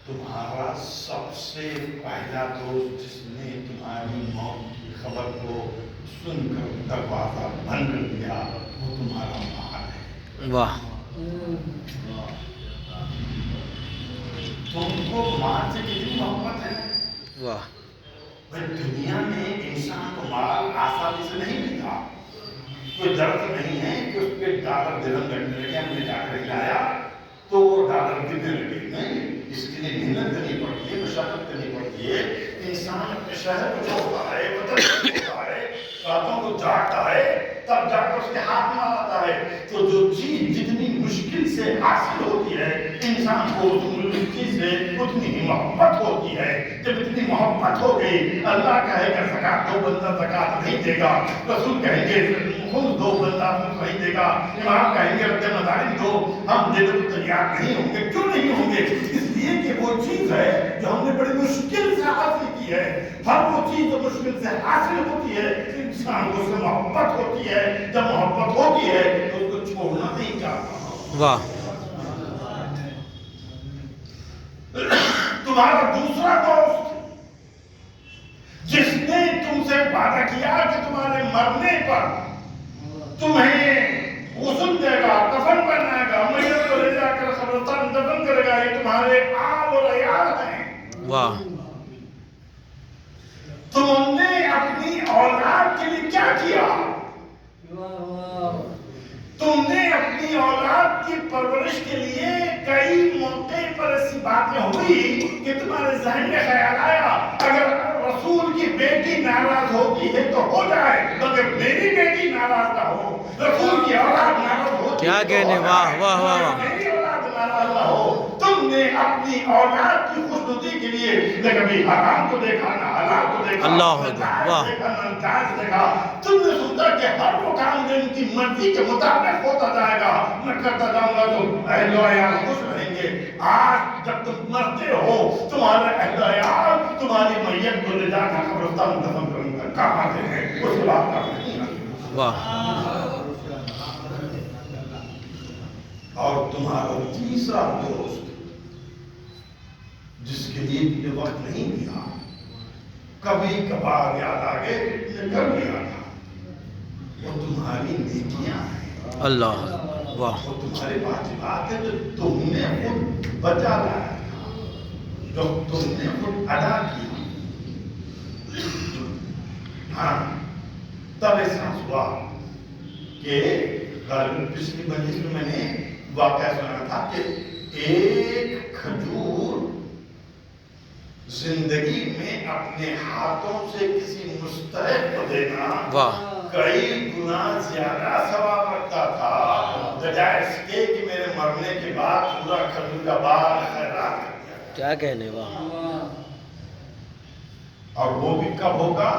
[SPEAKER 4] تمہارا سب سے پہلا دوست جس نے تمہاری موت کی خبر کو سن کر دروازہ بند کر دیا وہ تمہارا مال ہے.
[SPEAKER 2] واہ.
[SPEAKER 4] تم کو مال سے کتنی محبت ہے.
[SPEAKER 2] واہ.
[SPEAKER 4] بھائی دنیا میں انسان کو مال آسانی سے نہیں ملتا. کوئی درد نہیں ہے کہ اس پہ ڈالر درہم لگنے لگے. ہم نے جا کر لایا تو وہ ڈالر گرنے لگے. نہیں, اس کے لیے محنت کرنی پڑتی ہے, مشقت کرنی پڑتی ہے. انسان اپنے شہر کو چھوڑتا ہے, وطن کو چھوڑتا ہے, راتوں کو جاگتا ہے, تب جا کر اس کے ہاتھ میں آتا ہے. تو جو چیز جتنی مشکل سے حاصل ہوتی ہے انسان کو اس چیز سے اتنی ہی محبت ہوتی ہے. جب اتنی محبت ہو گئی اللہ کہے گا زکات دو, بندہ زکات نہیں دے گا. رسول کہیں گے خود دو, بندہ خود نہیں دے گا. امام کہیں گے رد مظالم دو, ہم دینے کو تیار نہیں ہوں گے. کیوں نہیں ہوں گے؟ اس لیے کہ وہ چیز ہے جو ہم نے بڑی مشکل سے حاصل کی ہے. ہر وہ چیز جو مشکل سے حاصل ہوتی ہے انسان کو اس سے محبت ہوتی ہے. جب محبت ہوتی ہے تو اس کو چھوڑنا نہیں چاہتا.
[SPEAKER 2] واہ.
[SPEAKER 4] تمہارا دوسرا دوست جس نے تم سے وعدہ کیا کہ تمہارے مرنے پر تمہیں غسل دے گا, کفن پہنائے گا, میت کو لے جا کر قبرستان دفن کرے گا, یہ تمہارے آل اور عیال ہیں.
[SPEAKER 2] واہ.
[SPEAKER 4] تم نے اپنی اولاد کے لیے کیا کیا؟ تم نے اپنی اولاد کی پرورش کے لیے کئی موقع پر ایسی باتیں ہوئی کہ تمہارے ذہن میں خیال آیا اگر رسول کی بیٹی ناراض ہوتی ہے تو ہو جائے, مگر میری بیٹی ناراض نہ ہو. رسول کی اولاد ناراض ہوتی
[SPEAKER 2] کیا
[SPEAKER 4] ہے
[SPEAKER 2] کہنے. واہ واہ واہ واہ.
[SPEAKER 4] میری اولاد ناراض نہ ہو. تم نے اپنی اولاد کی خوشنودی کے لیے نہ کبھی حرام کو دیکھا, نہ حلال کو دیکھا,
[SPEAKER 2] اللہ
[SPEAKER 4] نہ
[SPEAKER 2] اکبر.
[SPEAKER 4] جائز دیکھا, نہ ناجائز دیکھا. تم نے سوچا کہ ہر وہ کام جو ان کی مرضی کے مطابق ہوتا جائے گا, میں کرتا جاؤں گا تو اہل و عیال خوش رہیں گے. آج جب تم مرتے ہو تمہارے اہل و عیال تمہاری میت کو لے جا کر قبرستان دفن کرنے کا کام آتے ہیں. اس بات کا نہیں آتے.
[SPEAKER 2] واہ.
[SPEAKER 4] اور تمہارا تیسرا دوست جس کے لیے تمہیں وقت نہیں دیا, کبھی کبھار یاد آگے تم نے کر لیا تھا, وہ تمہاری نیکیاں ہیں.
[SPEAKER 2] اللہ. واہ.
[SPEAKER 4] وہ تمہارے واجبات ہیں جو تم نے خود بچا لایا تھا, جو تم نے خود ادا کیا. ہاں, تب احساس ہوا کہ پچھلی مجلس میں میں نے واقعہ سنا تھا کہ ایک کھجور زندگی میں اپنے ہاتھوں سے کسی مستحق کو دینا
[SPEAKER 2] واہ.
[SPEAKER 4] کئی گنا زیادہ ثواب رکھتا تھا بجائے اس کے کہ میرے مرنے کے بعد پورا کھجور کا باغ خیرات کر دیا.
[SPEAKER 2] کیا کہنے. واہ.
[SPEAKER 4] اور وہ بھی کب ہوگا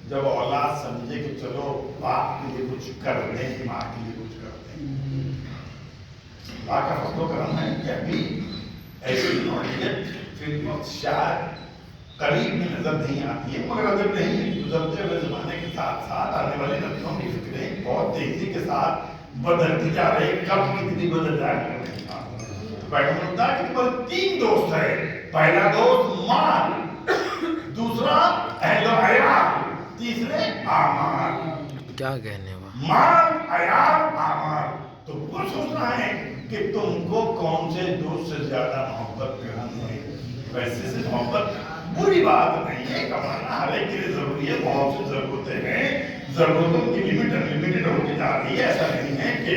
[SPEAKER 4] جب اولاد سمجھے کہ چلو باپ کے لیے کچھ کر لیں, ماں کے لیے کچھ کر لیں. اللہ کا فضل و کرم ہے کہ ابھی ایسی نوعیت فلم شاید قریب میں نظر نہیں آتی ہے، مگر اگر نہیں گزرتے ہوئے زمانے کے ساتھ ساتھ آنے والی نسلوں کی فکریں بہت تیزی کے ساتھ بدلتی جا رہی، کب کتنی بدل جائے پیغمبر خدا کے پاس 3 دوست ہے، پہلا دوست مال، دوسرا اہل و عیال، تیسرے اعمال۔
[SPEAKER 2] کیا کہنے وا،
[SPEAKER 4] مال، عیال، اعمال۔ تو وہ سوچنا ہے کہ تم کو کون سے دوست سے زیادہ محبت کرنی ہے۔ ویسے سے محبت بری بات نہیں ہے، کمانا ہر ایک کے لیے ضروری ہے، بہت سی ضرورتیں ہیں، ضرورتوں کی لمٹ انلمیٹڈ ہوتی جا رہی ہے۔ ایسا نہیں ہے کہ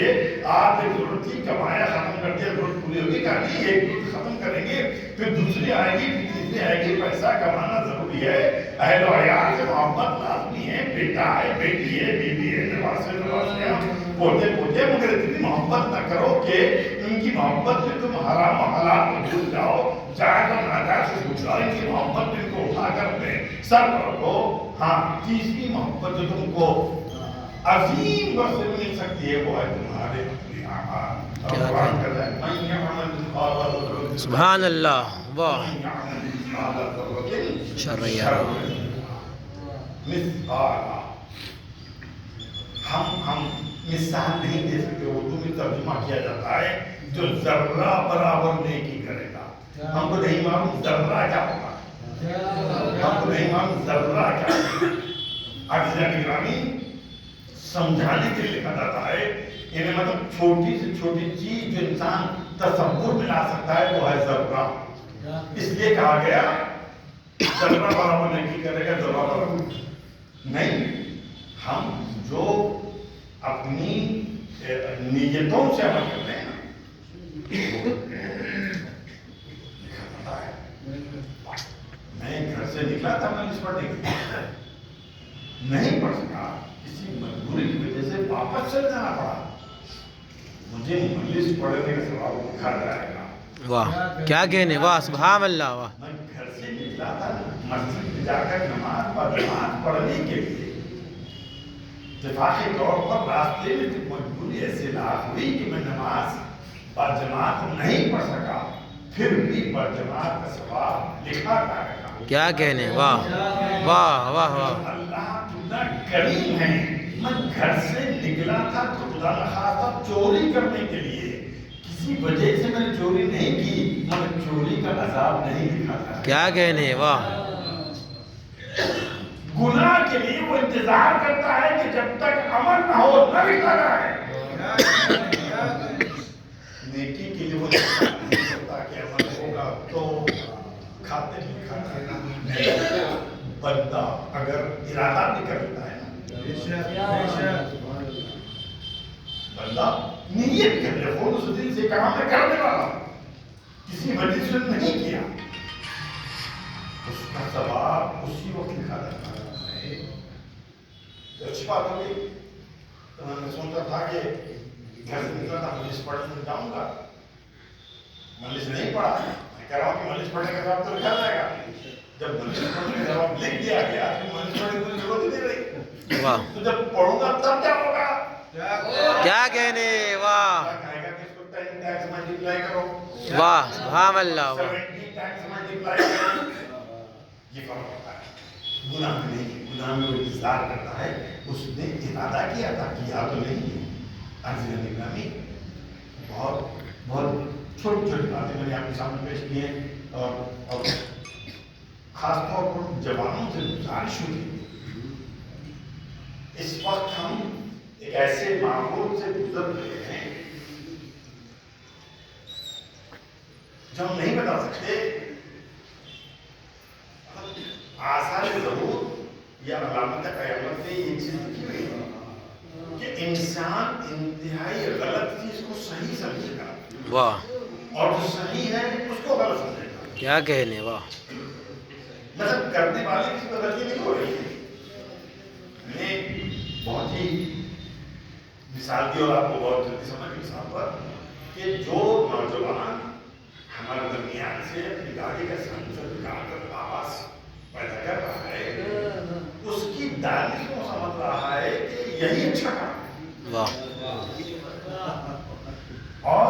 [SPEAKER 4] آپ ایک ضرورت تھی کمایا ختم کر دیا ضرورت پوری ہوگی، کہانی ایک ضرورت ختم کریں گے پھر دوسری آئے گی پھر تیسری آئے گی۔ پیسہ کمانا ضروری ہے، اہل و عیال سے محبت لازمی ہے، بیٹا ہے، بیٹی ہے، بیوی ہے، نواسے نواسیاں، پوتے پوتے، مگر اتنی محبت نہ کرو کہ ان کی محبت میں تم حرام و حلال کو بھول جاؤ، جائز اور ناجائز کو بھول جاؤ، ان کی محبت میں ان کو اٹھا کر اپنے سر پر رکھو۔ ہاں، تیسری محبت جو تم کو عظیم وقت سے مل سکتی ہے وہ ہے تمہارے اپنے اعمال۔ اور قرآن کہتا ہے من یعمل مثقال ذرۃ
[SPEAKER 2] سبحان اللہ، واہ،
[SPEAKER 4] ومن یعمل مثقال ذرۃ
[SPEAKER 2] شر یرہ۔
[SPEAKER 4] مثقال، ہم مثال نہیں دے سکتے، اردو میں ترجمہ کیا جاتا ہے جو ذرہ برابر نیکی کرے گا۔ ہم کو نہیں معلوم ذرہ کیا ہوگا، ہم کو نہیں معلوم ذرہ کیا ہوگا۔ عزیزان گرامی، سمجھانے کے لیے لکھا جاتا ہے، یعنی مطلب چھوٹی سے چھوٹی چیز جو انسان تصور میں لا سکتا ہے وہ ہے ذرہ۔ اس لیے کہا گیا ذرہ برابر نیکی کرے گا، ذرہ برابر نہیں۔ ہم جو اپنی نیتوں سے عمل کرتے ہیں نا، میں گھر سے نکلا تھا مجلس پڑھنے کے لیے، نہیں پڑھ سکا، کسی مجبوری کی وجہ سے واپس چل جانا پڑا، مجھے مجلس پڑھنے کا ثواب لکھا جائے گا۔
[SPEAKER 2] واہ، کیا کہنے، واہ، سبحان اللہ، واہ۔
[SPEAKER 4] میں گھر سے نکلا تھا مسجد میں جا کر نماز با جماعت پڑھنے کے لیے، اتفاقی طور پر راستے میں مجبوری ایسے لاحق ہوئی کہ میں نماز با جماعت نہیں پڑھ سکا، پھر بھی با جماعت کا ثواب لکھا جائے گا۔
[SPEAKER 2] کیا کہنے، واہ واہ واہ واہ۔
[SPEAKER 4] اللہ کتنا کریم ہے، میں گھر سے نکلا تھا تو خدا نخواستہ چوری کرنے کے لیے، کسی وجہ سے میں نے چوری نہیں کی، مگر چوری کا عذاب نہیں لکھا تھا۔ کیا
[SPEAKER 2] کہنے، واہ۔
[SPEAKER 4] گناہ کے لیے وہ انتظار کرتا ہے کہ جب تک عمل نہ ہو نہ لکھا جائے، نیکی کے لیے وہ انتظار نہیں کرتا کہ عمل ہوگا تو کھاتے نہیں کھاتا ہے۔ بندہ اگر ارادہ بھی کر لیتا ہے نا، بندہ نیت کر لے، خود اس دل سے کہا میں کرنے والا ہوں، کسی وجہ سے نہیں کیا، اس کا ثواب اسی وقت لکھا جاتا ہے۔ تو اچھی بات ہو گئی، تو میں نے سوچا تھا کہ گھر سے نکلا تھا مجلس پڑھنے جاؤں گا، مجلس نہیں پڑھا، میں کہہ رہا ہوں کہ مجلس پڑھنے کا ثواب تو لکھا جائے گا۔ جب مجلس پڑھنے کا ثواب لکھ دیا گیا تو مجلس پڑھنے کی ضرورت ہی نہیں رہی، تو جب پڑھوں گا تب کیا ہوگا؟
[SPEAKER 2] کیا کہنے، واہ
[SPEAKER 4] کہے گا کہ اس کو 10 ٹائمز ملٹیپلائی کرو،
[SPEAKER 2] واہ، سبحان اللہ، واہ۔
[SPEAKER 4] 70 ٹائمز ملٹیپلائی کرو، یہ فرق ہوتا ہے۔ گناہ میں نہیں، گناہ میں وہ انتظار کرتا ہے، اس نے ارادہ کیا تھا، کیا تو نہیں ہے۔ عزیزان گرامی، بہت چھوٹی چھوٹی باتیں میں نے آپ کے سامنے پیش کی ہیں، اور خاص طور پر جوانوں سے گزارش ہوئی، اس وقت ہم ایک ایسے ماحول سے گزر رہے ہیں جو ہم نہیں بتا سکتے، آثار ظہور یا علامت قیامت میں یہ چیز لکھی ہوئی ہے کہ انسان انتہائی غلط چیز کو صحیح سمجھے گا،
[SPEAKER 2] واہ،
[SPEAKER 4] اور جو صحیح ہے اس کو غلط سمجھے گا۔
[SPEAKER 2] کیا کہنے، واہ۔
[SPEAKER 4] مطلب کرنے والے کسی کو غلطی نہیں ہو رہی ہے۔ میں نے بہت ہی مثال دی اور آپ کو بہت جلدی سمجھ گئی مثال پر کہ جو نوجوان ہمارے درمیان سے اپنی گاڑی کا سلنسر نکال کر آواز پیدا کر رہا ہے، اس کی دانش کو سمجھ رہا ہے کہ یہی اچھا کام ہے،
[SPEAKER 2] واہ،
[SPEAKER 4] اور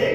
[SPEAKER 4] 1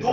[SPEAKER 4] 2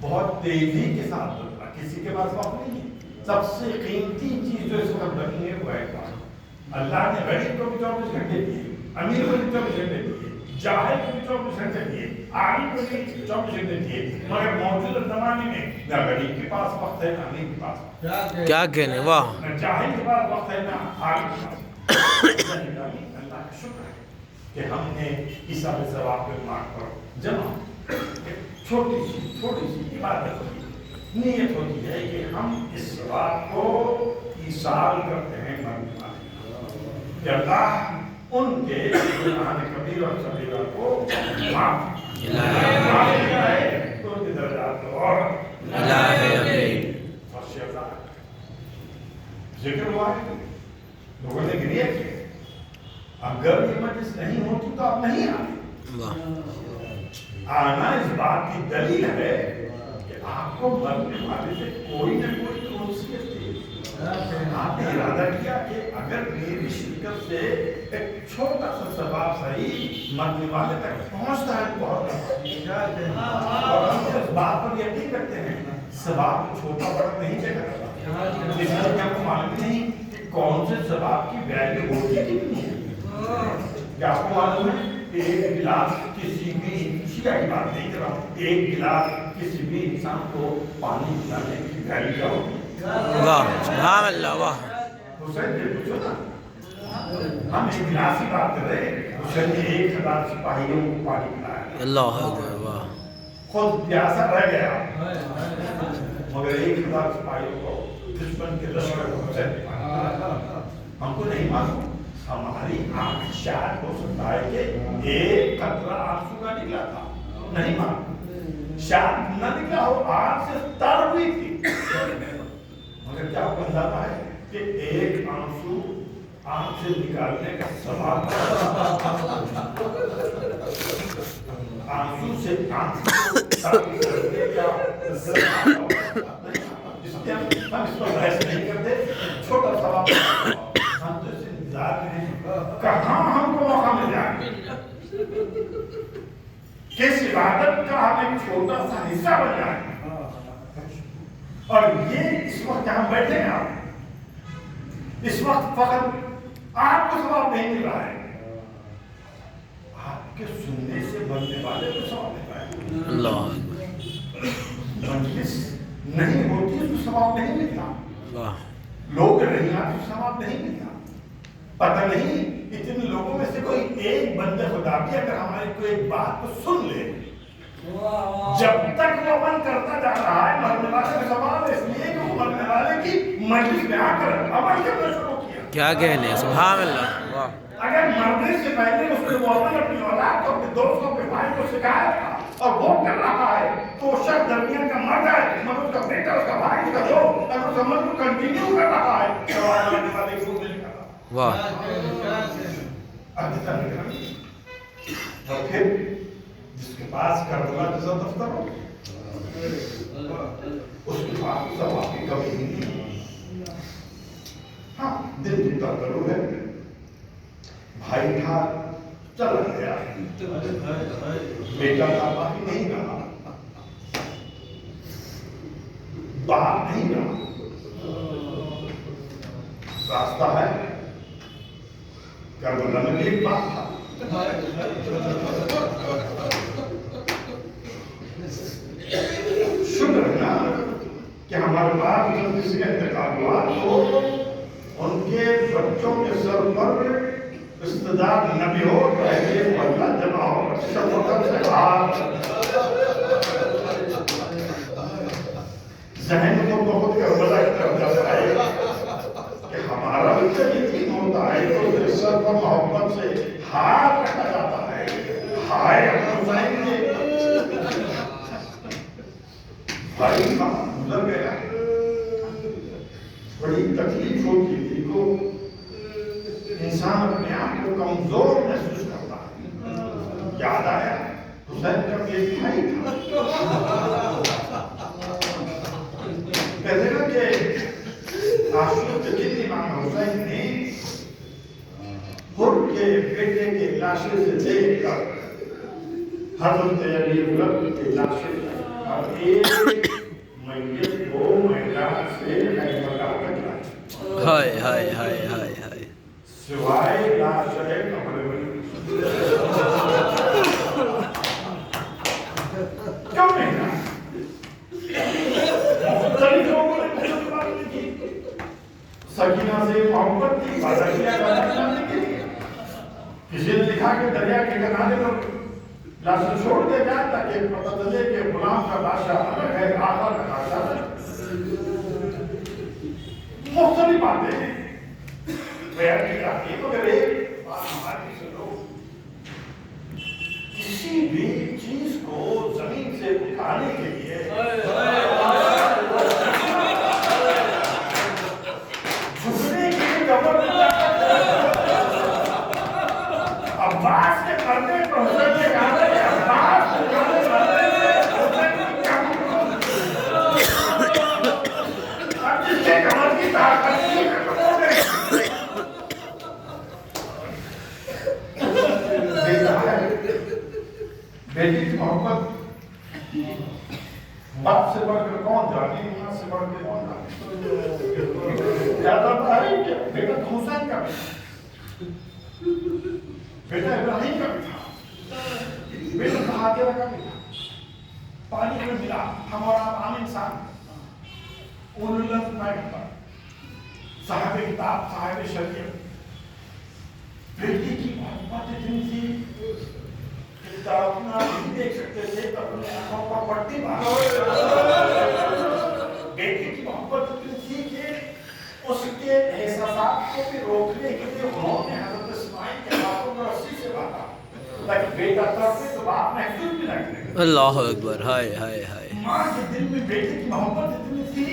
[SPEAKER 4] بہت تیزی کے ساتھ بن رہا، کسی کے پاس وقت نہیں ہے۔ سب سے قیمتی چیز جو اس وقت بنی ہے وہ ہے وقت۔ اللہ نے غریب کو بھی 24 گھنٹے دیے، امیر کو بھی 24 گھنٹے دیے، جاہل کو بھی 24 گھنٹے دیے، عالم کو بھی 24 گھنٹے دیے، مگر موجودہ زمانے میں نہ غریب کے پاس وقت ہے نہ امیر کے پاس وقت ہے،
[SPEAKER 2] کیا کہنے، واہ
[SPEAKER 4] نہ جاہل کے پاس وقت ہے نہ عالم کے پاس وقت ہے۔ اللہ کا شکر ہے کہ ہم نے عیسیٰ بن ثواب کے مارک پر جمع چھوٹی سی عبادت کی نیت ہوتی ہے کہ ہم اس ثواب کو ایصال کرتے ہیں مرنے والے کہ اللہ ان کے گناہ کبیر اور صغیرہ کو معاف کرے، تو ان کے درجات کو اور ذکر ہوا ہے، لوگوں نے گریہ کیا، اگر یہ مجلس نہیں ہوتی تو آپ نہیں آتے۔ آنا اس بات کی دلیل ہے کہ آپ کو مرنے والے سے کوئی نہ کوئی خصوصیت تھی، آپ نے ارادہ کیا کہ اگر میری شرکت سے ایک چھوٹا سا ثواب صحیح مرنے والے تک پہنچتا ہے تو بہت اور ہم اس بات پر یقین کرتے ہیں ثواب چھوٹا بڑا نہیں چاہتا، اس لیے ہم کو معلوم نہیں کہ کون سے ثواب کی ویلیو ہوتی کتنی ہے۔ کیا آپ کو معلوم ہے کہ ایک گلاس کسی بھی شیعہ کی بات نہیں کر رہا ہوں، ایک گلاس کسی بھی انسان کو پانی پلانے کی ویلیو کیا ہوگی؟
[SPEAKER 2] واہ سبحان اللہ، واہ
[SPEAKER 4] حسین نے پوچھو نا، ہم ایک گلاس کی بات کر رہے ہیں، حسین نے 1000 سپاہیوں کو پانی پلایا،
[SPEAKER 2] اللہ اکبر، واہ
[SPEAKER 4] خود پیاسا رہ گیا مگر 1000 سپاہیوں کو دشمن کے لشکر کو حسین نے پانی پلایا۔ ہم کو نہیں معلوم، ہماری آنکھ شاید ہو سکتا ہے کہ ایک قطرہ آنسو کا نکلا تھا، نہیں معلوم، شاید نہ نکلا ہو، آنکھ سے تر ہوئی تھی، مگر کیا اندازہ ہے کہ ایک آنسو آنکھ سے نکالنے کا ثواب آنسو سے آنکھ تر کرنے کا ثواب، اس لیے ہم اس پر بحث نہیں کرتے، چھوٹا ثواب ہم تو اسے انتظار میں ہیں کہاں ہم کو موقع مل جائے کس عبادت کا ہم ایک چھوٹا سا حصہ بن جائے، اور یہ اس وقت جہاں بیٹھے ہیں آپ، اس وقت فقط آپ کو ثواب نہیں مل رہا ہے، آپ کے سننے سے بننے والے کو ثواب مل رہا ہے۔
[SPEAKER 2] اللہ
[SPEAKER 4] مجلس نہیں ہوتی تو ثواب نہیں ملتا،
[SPEAKER 2] واہ
[SPEAKER 4] لوگ نہیں آتے تو ثواب نہیں ملتا۔ پتہ نہیں اتنے لوگوں میں سے کوئی ایک بندہ خدا بھی اگر ہماری کوئی ایک بات کو سن لے، جب تک وہ عمل کرتا جا رہا ہے، مرنے والے کا ثواب اس لیے کہ وہ مرنے والے کی مجلس میں آ کر عمل کرنا شروع کیا۔
[SPEAKER 2] کیا کہنے، سبحان اللہ، واہ
[SPEAKER 4] اگر مرنے سے پہلے اس نے وہ عمل اپنی اولاد کو، اپنے دوستوں کے بھائی کو سکھایا تھا اور وہ کر رہا ہے تو وہ شخص درمیان کا مرد ہے، مگر اس کا بیٹا، اس کا بھائی، اس کا دوست اگر اس عمل کو کنٹینیو کر رہا ہے تو مرنے والے کو مل کر
[SPEAKER 2] واہ
[SPEAKER 4] اور پھر جس کے پاس کربلا جیسا دفتر ہو اس کے پاس ثواب کی کمی نہیں، ہاں دل دکھتا ضرور ہے، بھائی تھا چلا گیا، بیٹا تھا باقی نہیں رہا، باپ نہیں رہا، راستہ ہے کربلا میں بھی ایک باپ تھا، شکر ہے نا کہ ہمارے پاس جب کسی کا انتقال ہوا تو ان کے بچوں کے سر پر استداد نبی ہو رہے اللہ جمع ہو شفقت سے ہاتھ ذہن کو بہت کربلا کی طرف جاتا ہے کہ ہمارا بچہ یتیم ہوتا ہے تو اس کے سر پر محبت سے ہاتھ رکھا جاتا ہے، ہائے حسین کے بھائی کہاں گزر گیا، بڑی تکلیف ہوتی تھی کو انسان اپنے آپ کو کمزور محسوس کرتا ہے، یاد آیا حسین کا ایک بھائی تھا، کہتے ہیں کہ عاشور کے دن امام حسین نے حر کے بیٹے کے لاشے سے دیکھ کر حضرت علی رضی کے لاشے اب ایک میت کو میدان سے خیبر تک لائی،
[SPEAKER 2] ہائے ہائے ہائے ہائے ہائے،
[SPEAKER 4] سوائے لاش ہے کپڑے بنے، کیوں نہیں لائی؟ مختلف لوگوں نے محبت بات نہیں کی، سکینہ سے محبت کی بات کیا کرنے کے لیے کسی نے لکھا کہ دریا کے کنارے پر لاشیں چھوڑ دے جائے تاکہ پتہ چلے کہ غلام کا لاشا الگ ہے، آقا کا لاشا الگ۔ مختلف باتیں ہیں بیان کی جاتی ہیں، مگر ایک بات ہماری سنو، کسی بھی چیز کو زمین سے اٹھانے کے لیے جھکنے کی کمر عباس کے پردے پر حسین نے کہا کہ عباس کے پردے حسین کی کمر، اب جس کے کمر کی طاقت نہیں ہے بیٹی کی محبت باپ سے بڑھ کر کون جانے، ماں سے بڑھ کر کون جانے، زیادہ بھائی کیا بیٹا تو حسین کا بیٹا ابراہیم کا بھی تھا، بیٹا بہادر کا بھی تھا، پانی میں ملا ہم اور آپ عام انسان، اولو العزم پیغمبر، صاحب کتاب، صاحب شریعت، بیٹی کی محبت اتنی تھی کہ اپنا نہیں دیکھ سکتے تھے تو اپنے آنکھوں پر پٹی باندھ، بیٹی کی محبت اتنی تھی کہ اس کے احساسات کو بھی روکنے کے لیے انہوں نے حضرت اسماعیل کے ہاتھوں میں رسی سے باندھا تاکہ بیٹا تڑپے تو باپ محسوس بھی نہ کرے۔
[SPEAKER 2] اللہ اکبر، ہائے ہائے ہائے،
[SPEAKER 4] ماں کے دل میں بیٹے کی محبت اتنی تھی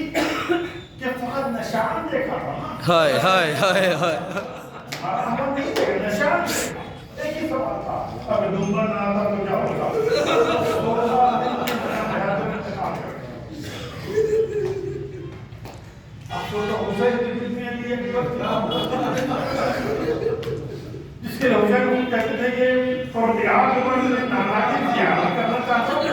[SPEAKER 4] کہ فقط نشان دیکھا تھا نا،
[SPEAKER 2] ہائے ہائے ہائے ہائے،
[SPEAKER 4] محبت نہیں دیکھا، نشان دیکھا۔ ایک ہی سوال تھا، اب نمبر نہ آتا تو کیا ہوگا؟ اب تو حسین کے دل میں ابھی ایک وقت جس کے حسین کو کہتے تھے کہ فوردیار عمر نے ناراضی کیا کرنا چاہتا ہوں،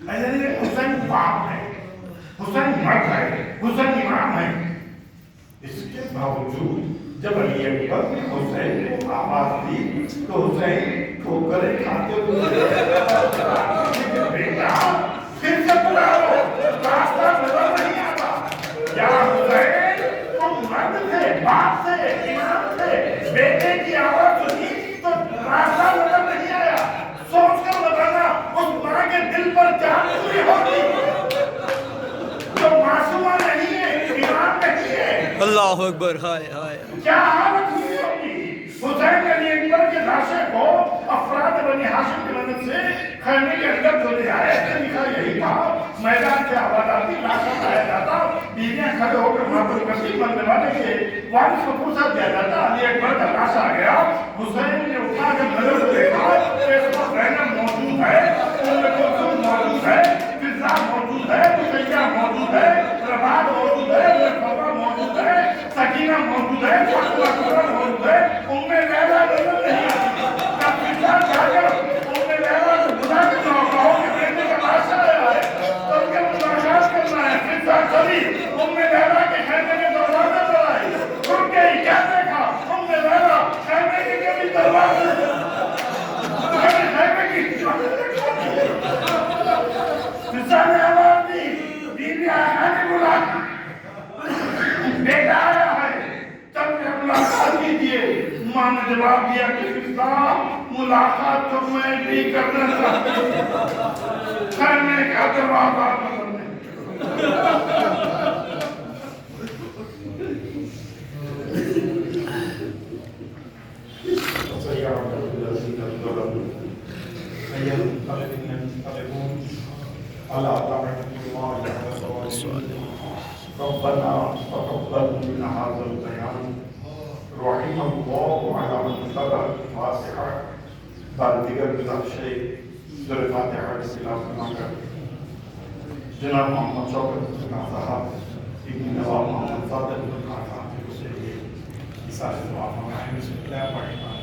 [SPEAKER 4] ایسا نہیں کہ حسین باپ ہے، حسین مرد ہے، حسین امام ہے، اس کے باوجود جب علی اکبر نے حسین کو آواز دی تو حسین ٹھوکریں کھاتے ہوئے بیٹا پھر سے بلاؤ، راستہ نظر نہیں آتا، یا حسین تم مرد تھے، باپ تھے، امام تھے، بیٹے کی آواز سنی تو راستہ نظر نہیں آیا، سوچ کر بتانا اس ماں کے دل پر جان پوری ہوگی جو معصومہ نہیں ہے، امام نہیں ہے،
[SPEAKER 2] اللہ اکبر، ہائے ہائے،
[SPEAKER 4] کیا حالت ہوئی ہوگی؟ حسین علی اکبر کے لاشے کو افراد بنی ہاشم کی مدد سے خیمے کے اندر دھو لے آئے، لکھا یہی تھا، میدان سے آواز آتی، لاشا لایا جاتا، بیویاں کھڑے ہو کر محبت کرتی، مرنے والے کے وارث کو پوچھا دیا جاتا، علی اکبر کا لاشا آ گیا، حسین نے اٹھا کر نظر سے دیکھا کہ اس پر زینب موجود ہے، ام کلثوم موجود ہے، فضا موجود ہے، رقیہ موجود ہے، رباب موجود ہے، مرفبہ موجود ہے، سکینہ موجود ہے، فاطمہ کبریٰ موجود ہے، ام لیلا نظر نہیں آتی، اب فضا جا کر ام لیلا کو بلا کے کہو کہ بیٹے کا لاشا آیا ہے، تب کہ ملاقات کرنا ہے، فضا چلی ام لیلا کے خیمے کے دروازے پر آئی، رک گئی، کیا دیکھا؟ ام لیلا خیمے کے کبھی دروازے خیمے کی فضا نے آواز دی، بیوی آیا نے بلا بیٹا آیا ہے، تب نے ملاقات کیجئے، ماں نے جواب دیا کہ فضا ملاقات تو میں بھی کرنا چاہتی ہوں، خیمے کا دروازہ نظر نہیں۔ ربنا تقبل منا هذا البيان رحم الله على من تبع الفاتحة بعد دیگر بذات شيء سورة فاتحة الاستلاف المنكر جناب محمد شوکت جناب صاحب ابن نواب محمد صادق القرآن فاتح حسین عیسیٰ سے دعا فرمائیں بسم اللہ الرحمن